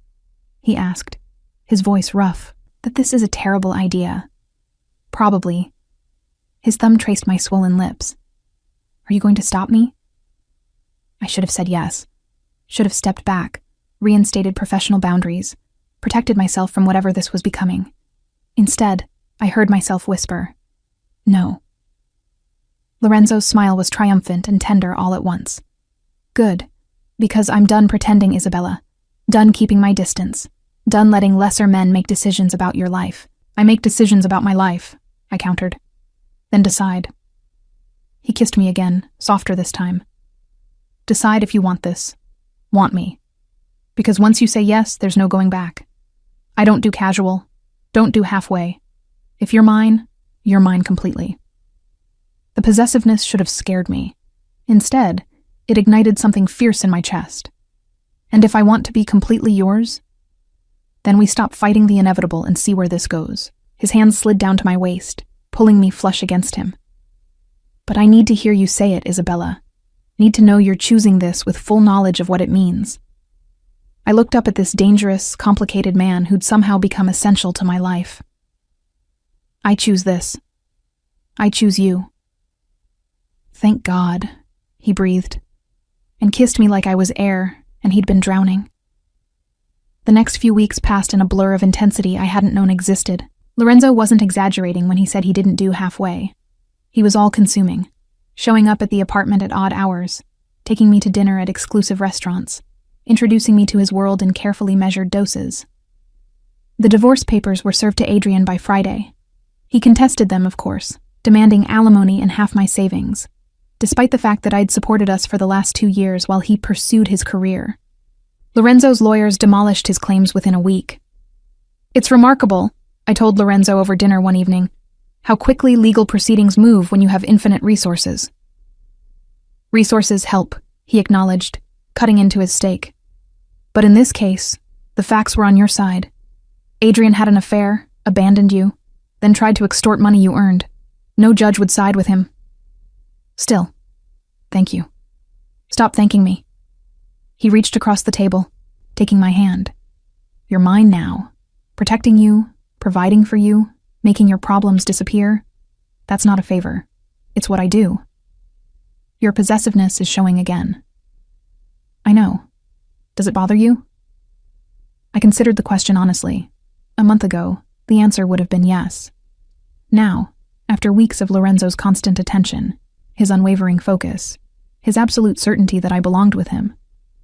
He asked, his voice rough, that this is a terrible idea. Probably. His thumb traced my swollen lips. Are you going to stop me? I should have said yes. Should have stepped back, reinstated professional boundaries, protected myself from whatever this was becoming. Instead, I heard myself whisper, no. Lorenzo's smile was triumphant and tender all at once. Good, because I'm done pretending, Isabella. Done keeping my distance. Done letting lesser men make decisions about your life. I make decisions about my life, I countered. Then decide. He kissed me again, softer this time. Decide if you want this. Want me. Because once you say yes, there's no going back. I don't do casual. Don't do halfway. If you're mine completely. The possessiveness should have scared me. Instead, it ignited something fierce in my chest. And if I want to be completely yours, then we stop fighting the inevitable and see where this goes. His hands slid down to my waist, pulling me flush against him. But I need to hear you say it, Isabella. Need to know you're choosing this with full knowledge of what it means. I looked up at this dangerous, complicated man who'd somehow become essential to my life. I choose this. I choose you. Thank God, he breathed, and kissed me like I was air and he'd been drowning. The next few weeks passed in a blur of intensity I hadn't known existed. Lorenzo wasn't exaggerating when he said he didn't do halfway. He was all-consuming, showing up at the apartment at odd hours, taking me to dinner at exclusive restaurants, introducing me to his world in carefully measured doses. The divorce papers were served to Adrian by Friday. He contested them, of course, demanding alimony and half my savings, despite the fact that I'd supported us for the last 2 years while he pursued his career. Lorenzo's lawyers demolished his claims within a week. It's remarkable, I told Lorenzo over dinner one evening, how quickly legal proceedings move when you have infinite resources. Resources help, he acknowledged, cutting into his steak. But in this case, the facts were on your side. Adrian had an affair, abandoned you, then tried to extort money you earned. No judge would side with him. Still, thank you. Stop thanking me. He reached across the table, taking my hand. You're mine now. Protecting you, providing for you, making your problems disappear. That's not a favor. It's what I do. Your possessiveness is showing again. I know. Does it bother you? I considered the question honestly. A month ago, the answer would have been yes. Now, after weeks of Lorenzo's constant attention, his unwavering focus, his absolute certainty that I belonged with him,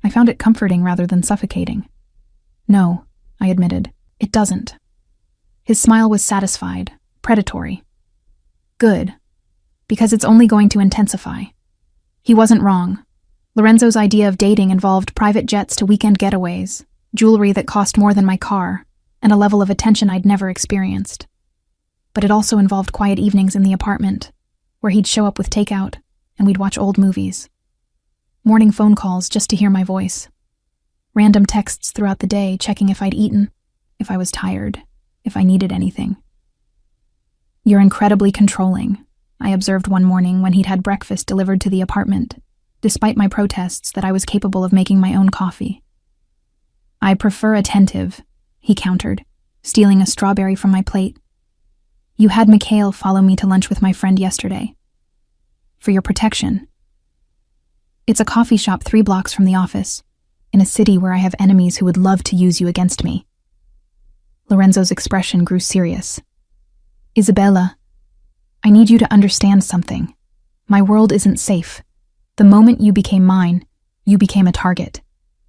I found it comforting rather than suffocating. No, I admitted, it doesn't. His smile was satisfied, predatory. Good, because it's only going to intensify. He wasn't wrong. Lorenzo's idea of dating involved private jets to weekend getaways, jewelry that cost more than my car, and a level of attention I'd never experienced. But it also involved quiet evenings in the apartment, where he'd show up with takeout, and we'd watch old movies. Morning phone calls just to hear my voice. Random texts throughout the day checking if I'd eaten, if I was tired, if I needed anything. You're incredibly controlling, I observed one morning when he'd had breakfast delivered to the apartment, despite my protests that I was capable of making my own coffee. I prefer attentive, he countered, stealing a strawberry from my plate. You had Mikhail follow me to lunch with my friend yesterday. For your protection. It's a coffee shop 3 blocks from the office, in a city where I have enemies who would love to use you against me. Lorenzo's expression grew serious. Isabella, I need you to understand something. My world isn't safe. The moment you became mine, you became a target.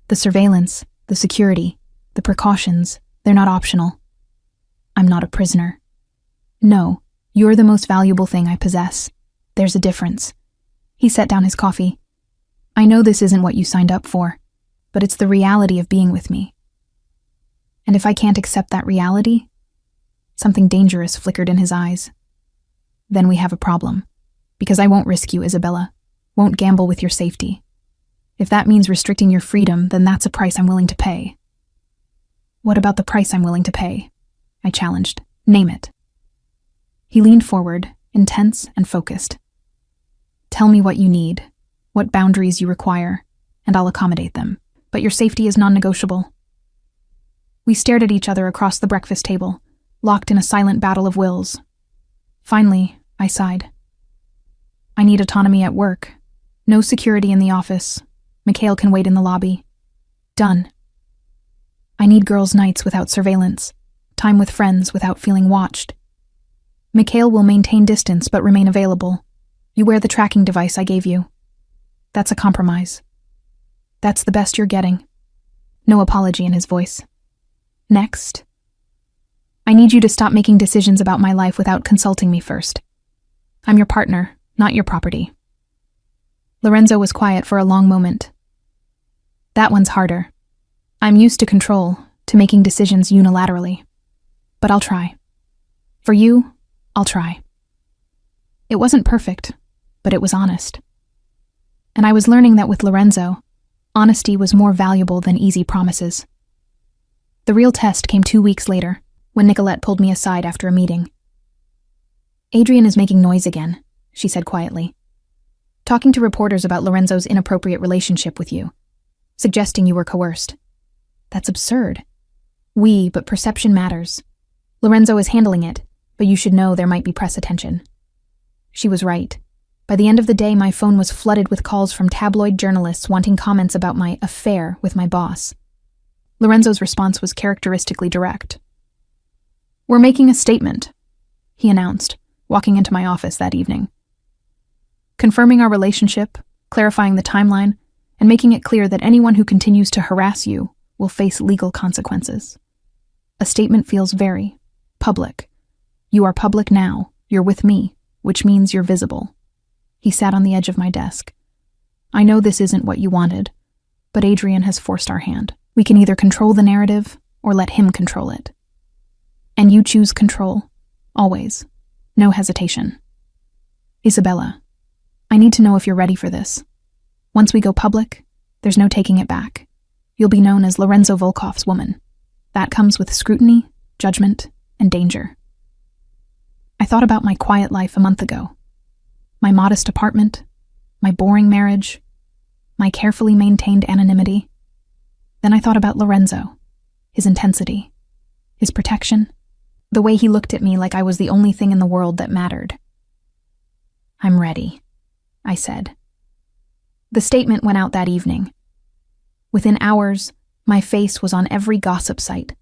The surveillance, the security, the precautions, they're not optional. I'm not a prisoner. No, you're the most valuable thing I possess. There's a difference. He set down his coffee. I know this isn't what you signed up for, but it's the reality of being with me. And if I can't accept that reality, something dangerous flickered in his eyes. Then we have a problem, because I won't risk you, Isabella, won't gamble with your safety. If that means restricting your freedom, then that's a price I'm willing to pay. What about the price I'm willing to pay? I challenged. Name it. He leaned forward, intense and focused. Tell me what you need, what boundaries you require, and I'll accommodate them. But your safety is non-negotiable. We stared at each other across the breakfast table, locked in a silent battle of wills. Finally, I sighed. I need autonomy at work. No security in the office. Mikhail can wait in the lobby. Done. I need girls' nights without surveillance, time with friends without feeling watched. Mikhail will maintain distance but remain available. You wear the tracking device I gave you. That's a compromise. That's the best you're getting. No apology in his voice. Next. I need you to stop making decisions about my life without consulting me first. I'm your partner, not your property. Lorenzo was quiet for a long moment. That one's harder. I'm used to control, to making decisions unilaterally. But I'll try. For you, I'll try. It wasn't perfect, but it was honest. And I was learning that with Lorenzo, honesty was more valuable than easy promises. The real test came 2 weeks later, when Nicolette pulled me aside after a meeting. Adrian is making noise again, she said quietly. Talking to reporters about Lorenzo's inappropriate relationship with you, suggesting you were coerced. That's absurd. But perception matters. Lorenzo is handling it, but you should know there might be press attention." She was right. By the end of the day, my phone was flooded with calls from tabloid journalists wanting comments about my affair with my boss. Lorenzo's response was characteristically direct. "We're making a statement," he announced, walking into my office that evening. "Confirming our relationship, clarifying the timeline, and making it clear that anyone who continues to harass you will face legal consequences. A statement feels very public. You are public now. You're with me, which means you're visible." He sat on the edge of my desk. "I know this isn't what you wanted, but Adrian has forced our hand. We can either control the narrative or let him control it. And you choose control, always. No hesitation. Isabella, I need to know if you're ready for this. Once we go public, there's no taking it back. You'll be known as Lorenzo Volkov's woman. That comes with scrutiny, judgment, and danger." I thought about my quiet life a month ago. My modest apartment, my boring marriage, my carefully maintained anonymity. Then I thought about Lorenzo, his intensity, his protection, the way he looked at me like I was the only thing in the world that mattered. "I'm ready," I said. The statement went out that evening. Within hours, my face was on every gossip site,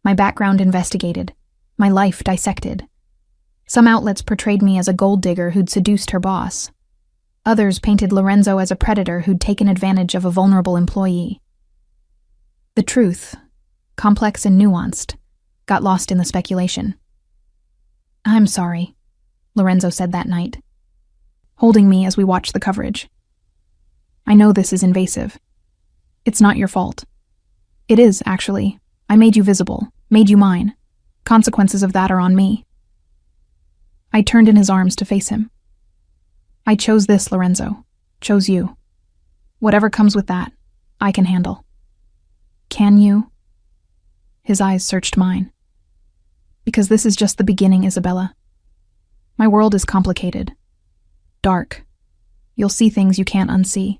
my background investigated, my life dissected. Some outlets portrayed me as a gold digger who'd seduced her boss. Others painted Lorenzo as a predator who'd taken advantage of a vulnerable employee. The truth, complex and nuanced, got lost in the speculation. "I'm sorry," Lorenzo said that night, holding me as we watched the coverage. "I know this is invasive. It's not your fault. It is, actually. I made you visible, made you mine. Consequences of that are on me." I turned in his arms to face him. "I chose this, Lorenzo. Chose you. Whatever comes with that, I can handle." "Can you?" His eyes searched mine. "Because this is just the beginning, Isabella. My world is complicated. Dark. You'll see things you can't unsee.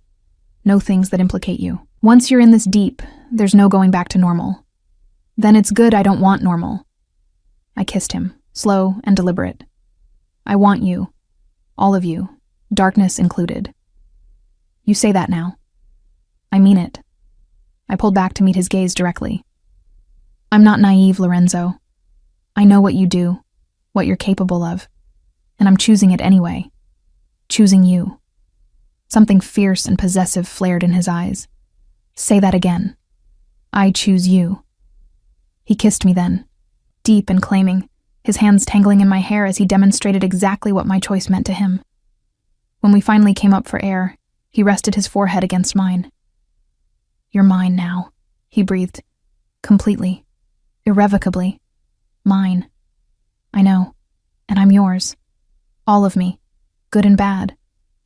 Know things that implicate you. Once you're in this deep, there's no going back to normal. Then it's good I don't want normal." I kissed him, slow and deliberate. "I want you. All of you. Darkness included." "You say that now." "I mean it." I pulled back to meet his gaze directly. "I'm not naive, Lorenzo. I know what you do, what you're capable of, and I'm choosing it anyway. Choosing you." Something fierce and possessive flared in his eyes. "Say that again. I choose you." He kissed me then, deep and claiming, his hands tangling in my hair as he demonstrated exactly what my choice meant to him. When we finally came up for air, he rested his forehead against mine. "You're mine now," he breathed. "Completely. Irrevocably. Mine. I know. And I'm yours. All of me. Good and bad.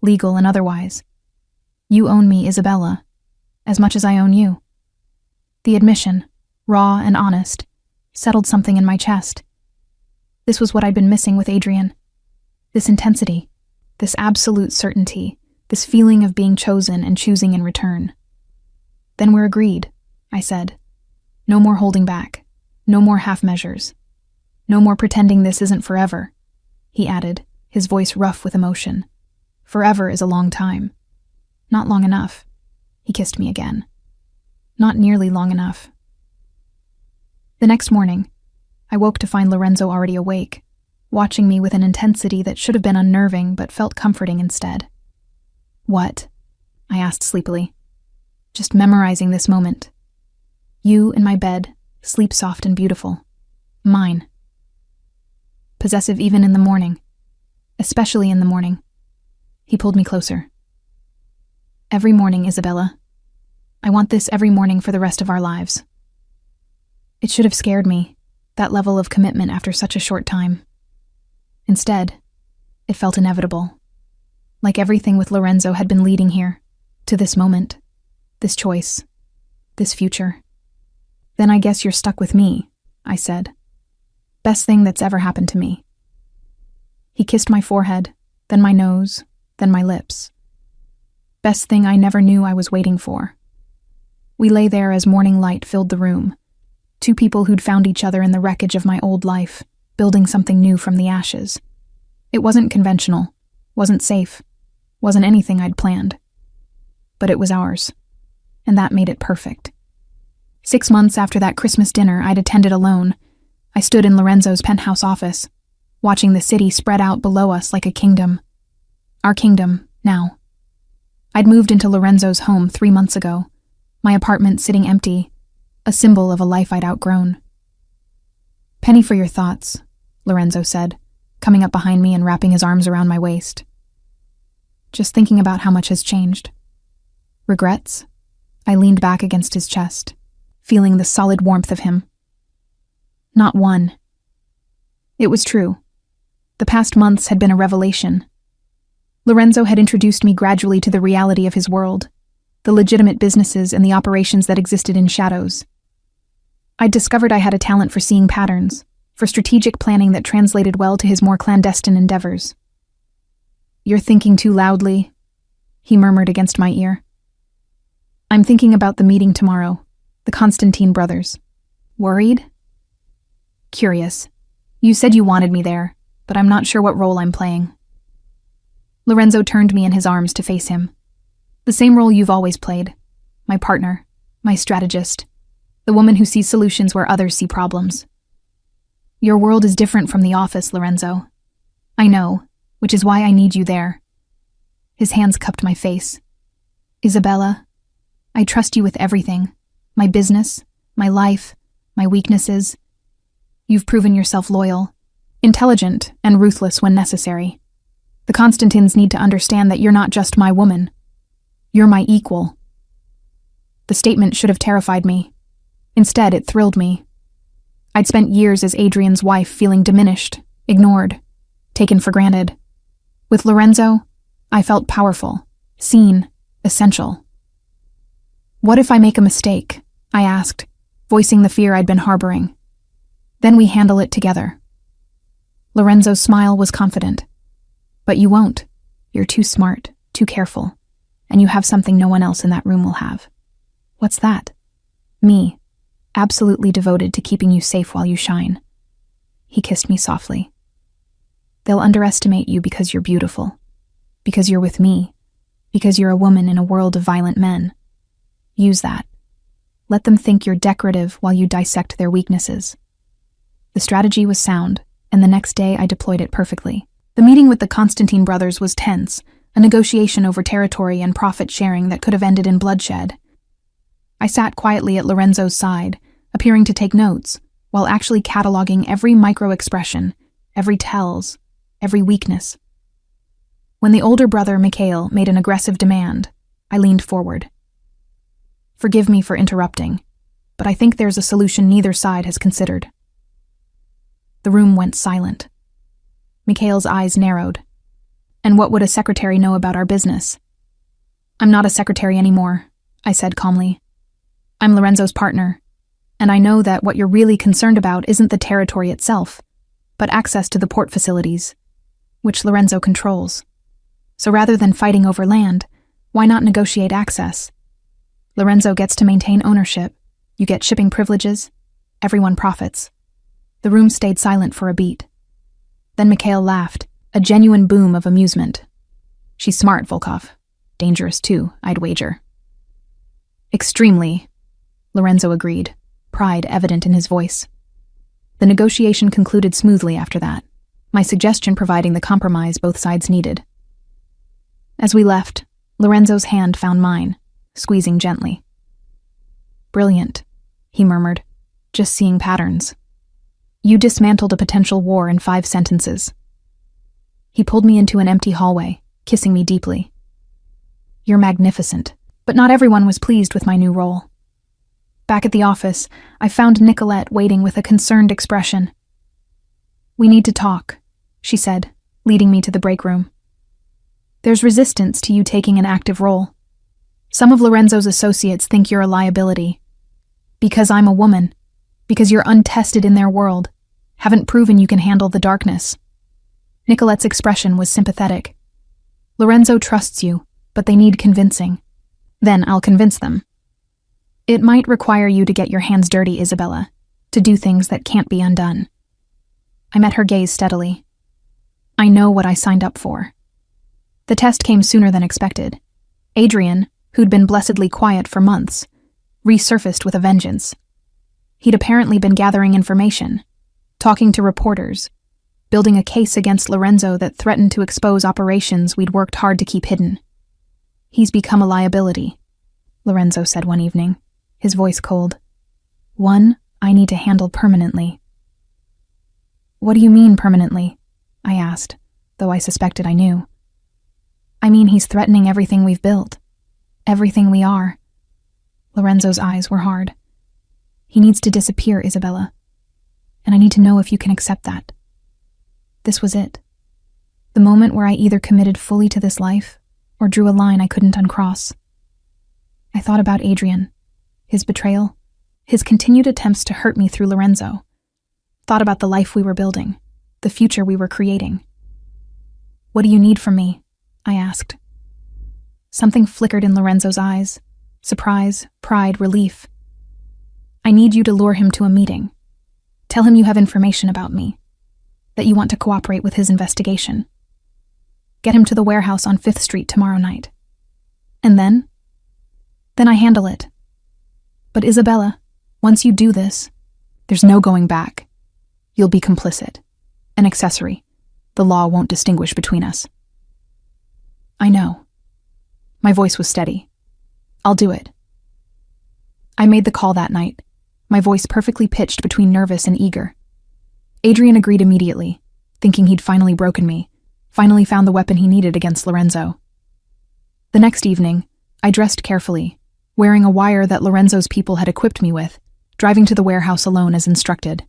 Legal and otherwise. You own me, Isabella. As much as I own you." The admission, raw and honest, settled something in my chest. This was what I'd been missing with Adrian. This intensity. This absolute certainty. This feeling of being chosen and choosing in return. "Then we're agreed," I said. "No more holding back. No more half measures. No more pretending this isn't forever," he added, his voice rough with emotion. "Forever is a long time. Not long enough." He kissed me again. "Not nearly long enough." The next morning, I woke to find Lorenzo already awake, watching me with an intensity that should have been unnerving but felt comforting instead. "What?" I asked sleepily. Just memorizing this moment. You in my bed, sleep soft and beautiful. Mine. Possessive even in the morning. Especially in the morning. He pulled me closer. "Every morning, Isabella. I want this every morning for the rest of our lives." It should have scared me, that level of commitment after such a short time. Instead, it felt inevitable. Like everything with Lorenzo had been leading here, to this moment, this choice, this future. "Then I guess you're stuck with me," I said. "Best thing that's ever happened to me." He kissed my forehead, then my nose, then my lips. Best thing I never knew I was waiting for. We lay there as morning light filled the room, two people who'd found each other in the wreckage of my old life, building something new from the ashes. It wasn't conventional, wasn't safe, wasn't anything I'd planned. But it was ours, and that made it perfect. 6 months after that Christmas dinner I'd attended alone, I stood in Lorenzo's penthouse office, watching the city spread out below us like a kingdom. Our kingdom, now. I'd moved into Lorenzo's home 3 months ago, my apartment sitting empty, a symbol of a life I'd outgrown. "Penny for your thoughts," Lorenzo said, coming up behind me and wrapping his arms around my waist. "Just thinking about how much has changed." "Regrets?" I leaned back against his chest, feeling the solid warmth of him. "Not one." It was true. The past months had been a revelation. Lorenzo had introduced me gradually to the reality of his world, the legitimate businesses and the operations that existed in shadows. I'd discovered I had a talent for seeing patterns, for strategic planning that translated well to his more clandestine endeavors. "You're thinking too loudly," he murmured against my ear. "I'm thinking about the meeting tomorrow, the Constantine brothers." "Worried?" "Curious. You said you wanted me there, but I'm not sure what role I'm playing." Lorenzo turned me in his arms to face him. "The same role you've always played. My partner, my strategist, the woman who sees solutions where others see problems. Your world is different from the office, Lorenzo. I know, which is why I need you there." His hands cupped my face. "Isabella, I trust you with everything. My business, my life, my weaknesses. You've proven yourself loyal, intelligent, and ruthless when necessary. The Constantines need to understand that you're not just my woman. You're my equal." The statement should have terrified me. Instead, it thrilled me. I'd spent years as Adrian's wife feeling diminished, ignored, taken for granted. With Lorenzo, I felt powerful, seen, essential. "What if I make a mistake?" I asked, voicing the fear I'd been harboring. "Then we handle it together." Lorenzo's smile was confident. "But you won't. You're too smart, too careful, and you have something no one else in that room will have." "What's that?" "Me, absolutely devoted to keeping you safe while you shine." He kissed me softly. "They'll underestimate you because you're beautiful, because you're with me, because you're a woman in a world of violent men. Use that. Let them think you're decorative while you dissect their weaknesses." The strategy was sound, and the next day I deployed it perfectly. The meeting with the Constantine brothers was tense, a negotiation over territory and profit sharing that could have ended in bloodshed. I sat quietly at Lorenzo's side, appearing to take notes, while actually cataloging every micro-expression, every tells, every weakness. When the older brother, Mikhail, made an aggressive demand, I leaned forward. "Forgive me for interrupting, but I think there's a solution neither side has considered." The room went silent. Mikhail's eyes narrowed. "And what would a secretary know about our business?" "I'm not a secretary anymore," I said calmly. "I'm Lorenzo's partner, and I know that what you're really concerned about isn't the territory itself, but access to the port facilities, which Lorenzo controls. So rather than fighting over land, why not negotiate access? Lorenzo gets to maintain ownership, you get shipping privileges, everyone profits." The room stayed silent for a beat. Then Mikhail laughed, a genuine boom of amusement. "She's smart, Volkov. Dangerous too, I'd wager." "Extremely," Lorenzo agreed, pride evident in his voice. The negotiation concluded smoothly after that, my suggestion providing the compromise both sides needed. As we left, Lorenzo's hand found mine, squeezing gently. "Brilliant," he murmured, "just seeing patterns. You dismantled a potential war in 5 sentences." He pulled me into an empty hallway, kissing me deeply. "You're magnificent," but not everyone was pleased with my new role. Back at the office, I found Nicolette waiting with a concerned expression. "We need to talk," she said, leading me to the break room. "There's resistance to you taking an active role. Some of Lorenzo's associates think you're a liability. Because I'm a woman, because you're untested in their world, haven't proven you can handle the darkness." Nicolette's expression was sympathetic. "Lorenzo trusts you, but they need convincing. Then I'll convince them. It might require you to get your hands dirty, Isabella, to do things that can't be undone." I met her gaze steadily. I know what I signed up for. The test came sooner than expected. Adrian, who'd been blessedly quiet for months, resurfaced with a vengeance. He'd apparently been gathering information, talking to reporters, building a case against Lorenzo that threatened to expose operations we'd worked hard to keep hidden. He's become a liability, Lorenzo said one evening, his voice cold. One I need to handle permanently. What do you mean permanently? I asked, though I suspected I knew. I mean he's threatening everything we've built, everything we are. Lorenzo's eyes were hard. He needs to disappear, Isabella. And I need to know if you can accept that. This was it. The moment where I either committed fully to this life or drew a line I couldn't uncross. I thought about Adrian, his betrayal, his continued attempts to hurt me through Lorenzo. Thought about the life we were building, the future we were creating. What do you need from me? I asked. Something flickered in Lorenzo's eyes. Surprise, pride, relief. I need you to lure him to a meeting. Tell him you have information about me, that you want to cooperate with his investigation. Get him to the warehouse on 5th Street tomorrow night. And then? Then I handle it. But Isabella, once you do this, there's no going back. You'll be complicit, an accessory. The law won't distinguish between us. I know. My voice was steady. I'll do it. I made the call that night, my voice perfectly pitched between nervous and eager. Adrian agreed immediately, thinking he'd finally broken me, finally found the weapon he needed against Lorenzo. The next evening, I dressed carefully, wearing a wire that Lorenzo's people had equipped me with, driving to the warehouse alone as instructed.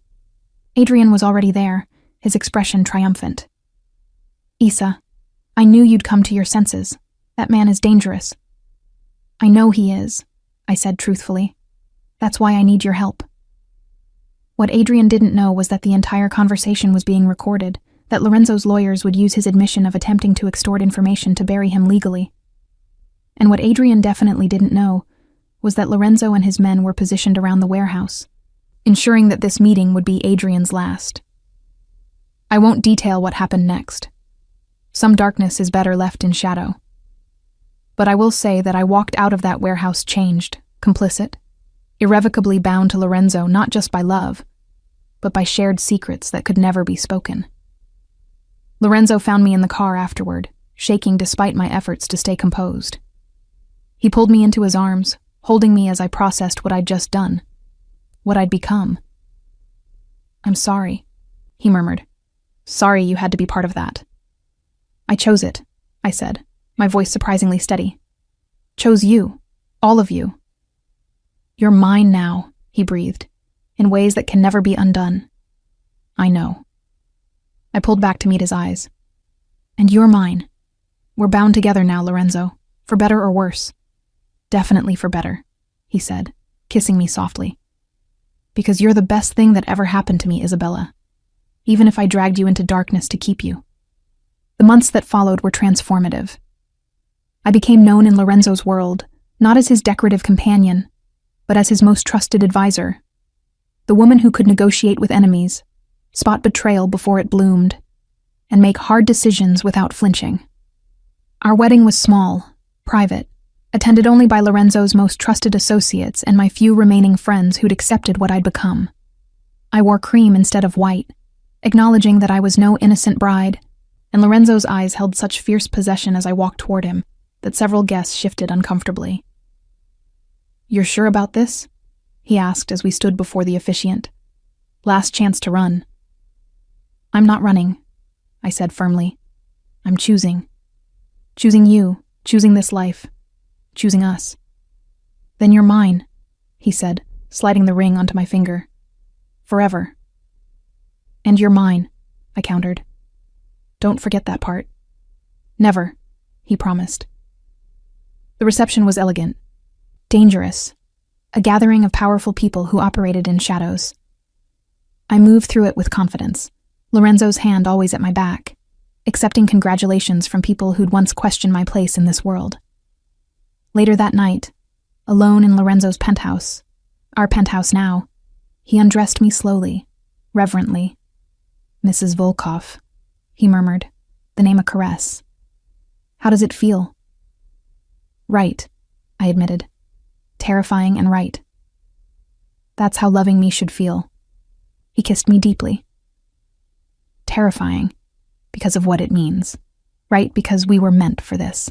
Adrian was already there, his expression triumphant. Isa, I knew you'd come to your senses. That man is dangerous. I know he is, I said truthfully. That's why I need your help. What Adrian didn't know was that the entire conversation was being recorded, that Lorenzo's lawyers would use his admission of attempting to extort information to bury him legally. And what Adrian definitely didn't know was that Lorenzo and his men were positioned around the warehouse, ensuring that this meeting would be Adrian's last. I won't detail what happened next. Some darkness is better left in shadow. But I will say that I walked out of that warehouse changed, complicit, irrevocably bound to Lorenzo not just by love, but by shared secrets that could never be spoken. Lorenzo found me in the car afterward, shaking despite my efforts to stay composed. He pulled me into his arms, holding me as I processed what I'd just done, what I'd become. I'm sorry, he murmured. Sorry you had to be part of that. I chose it, I said, my voice surprisingly steady. Chose you, all of you. You're mine now, he breathed, in ways that can never be undone. I know. I pulled back to meet his eyes. And you're mine. We're bound together now, Lorenzo, for better or worse. Definitely for better, he said, kissing me softly. Because you're the best thing that ever happened to me, Isabella, even if I dragged you into darkness to keep you. The months that followed were transformative. I became known in Lorenzo's world, not as his decorative companion, but as his most trusted advisor, the woman who could negotiate with enemies, spot betrayal before it bloomed, and make hard decisions without flinching. Our wedding was small, private, attended only by Lorenzo's most trusted associates and my few remaining friends who'd accepted what I'd become. I wore cream instead of white, acknowledging that I was no innocent bride, and Lorenzo's eyes held such fierce possession as I walked toward him that several guests shifted uncomfortably. You're sure about this? He asked as we stood before the officiant. Last chance to run. I'm not running, I said firmly. I'm choosing. Choosing you, choosing this life, choosing us. Then you're mine, he said, sliding the ring onto my finger. Forever. And you're mine, I countered. Don't forget that part. Never, he promised. The reception was elegant, dangerous, a gathering of powerful people who operated in shadows. I moved through it with confidence, Lorenzo's hand always at my back, accepting congratulations from people who'd once questioned my place in this world. Later that night, alone in Lorenzo's penthouse, our penthouse now, he undressed me slowly, reverently. Mrs. Volkov, he murmured, the name a caress. How does it feel? Right, I admitted. Terrifying and right. That's how loving me should feel. He kissed me deeply. Terrifying, because of what it means. Right, because we were meant for this.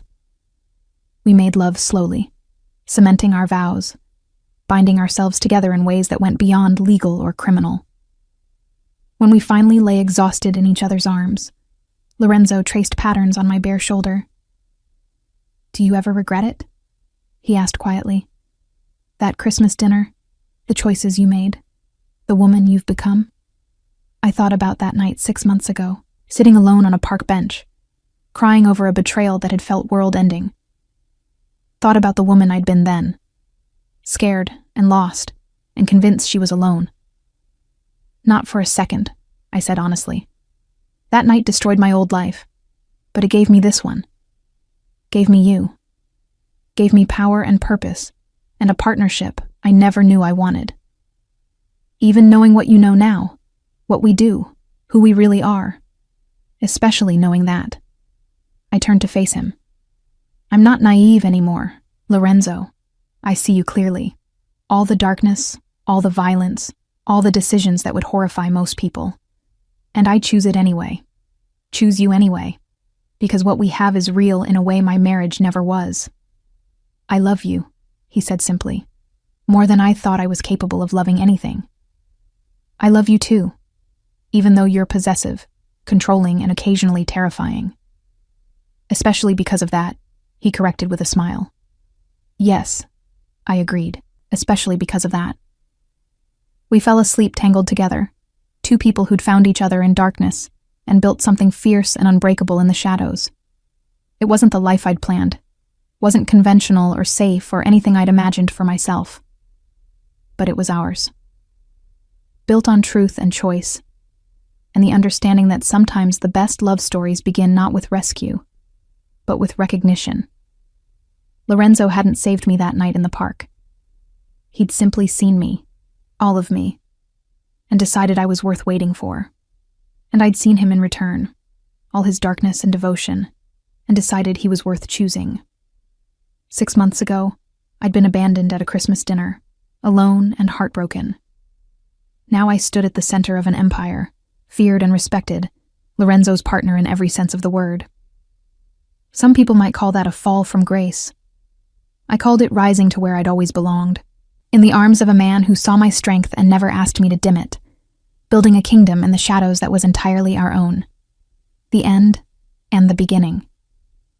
We made love slowly, cementing our vows, binding ourselves together in ways that went beyond legal or criminal. When we finally lay exhausted in each other's arms, Lorenzo traced patterns on my bare shoulder. Do you ever regret it? He asked quietly. That Christmas dinner, the choices you made, the woman you've become? I thought about that night 6 months ago, sitting alone on a park bench, crying over a betrayal that had felt world-ending. Thought about the woman I'd been then, scared and lost and convinced she was alone. Not for a second, I said honestly. That night destroyed my old life, but it gave me this one. Gave me you. Gave me power and purpose, and a partnership I never knew I wanted. Even knowing what you know now, what we do, who we really are, especially knowing that. I turned to face him. I'm not naive anymore, Lorenzo. I see you clearly. All the darkness, all the violence, all the decisions that would horrify most people. And I choose it anyway. Choose you anyway. Because what we have is real in a way my marriage never was. I love you, he said simply. More than I thought I was capable of loving anything. I love you too, even though you're possessive, controlling, and occasionally terrifying. Especially because of that, he corrected with a smile. Yes, I agreed, especially because of that. We fell asleep tangled together, two people who'd found each other in darkness and built something fierce and unbreakable in the shadows. It wasn't the life I'd planned, wasn't conventional or safe or anything I'd imagined for myself. But it was ours. Built on truth and choice, and the understanding that sometimes the best love stories begin not with rescue, but with recognition. Lorenzo hadn't saved me that night in the park. He'd simply seen me, all of me, and decided I was worth waiting for. And I'd seen him in return, all his darkness and devotion, and decided he was worth choosing. 6 months ago, I'd been abandoned at a Christmas dinner, alone and heartbroken. Now I stood at the center of an empire, feared and respected, Lorenzo's partner in every sense of the word. Some people might call that a fall from grace. I called it rising to where I'd always belonged, in the arms of a man who saw my strength and never asked me to dim it, building a kingdom in the shadows that was entirely our own. The end and the beginning.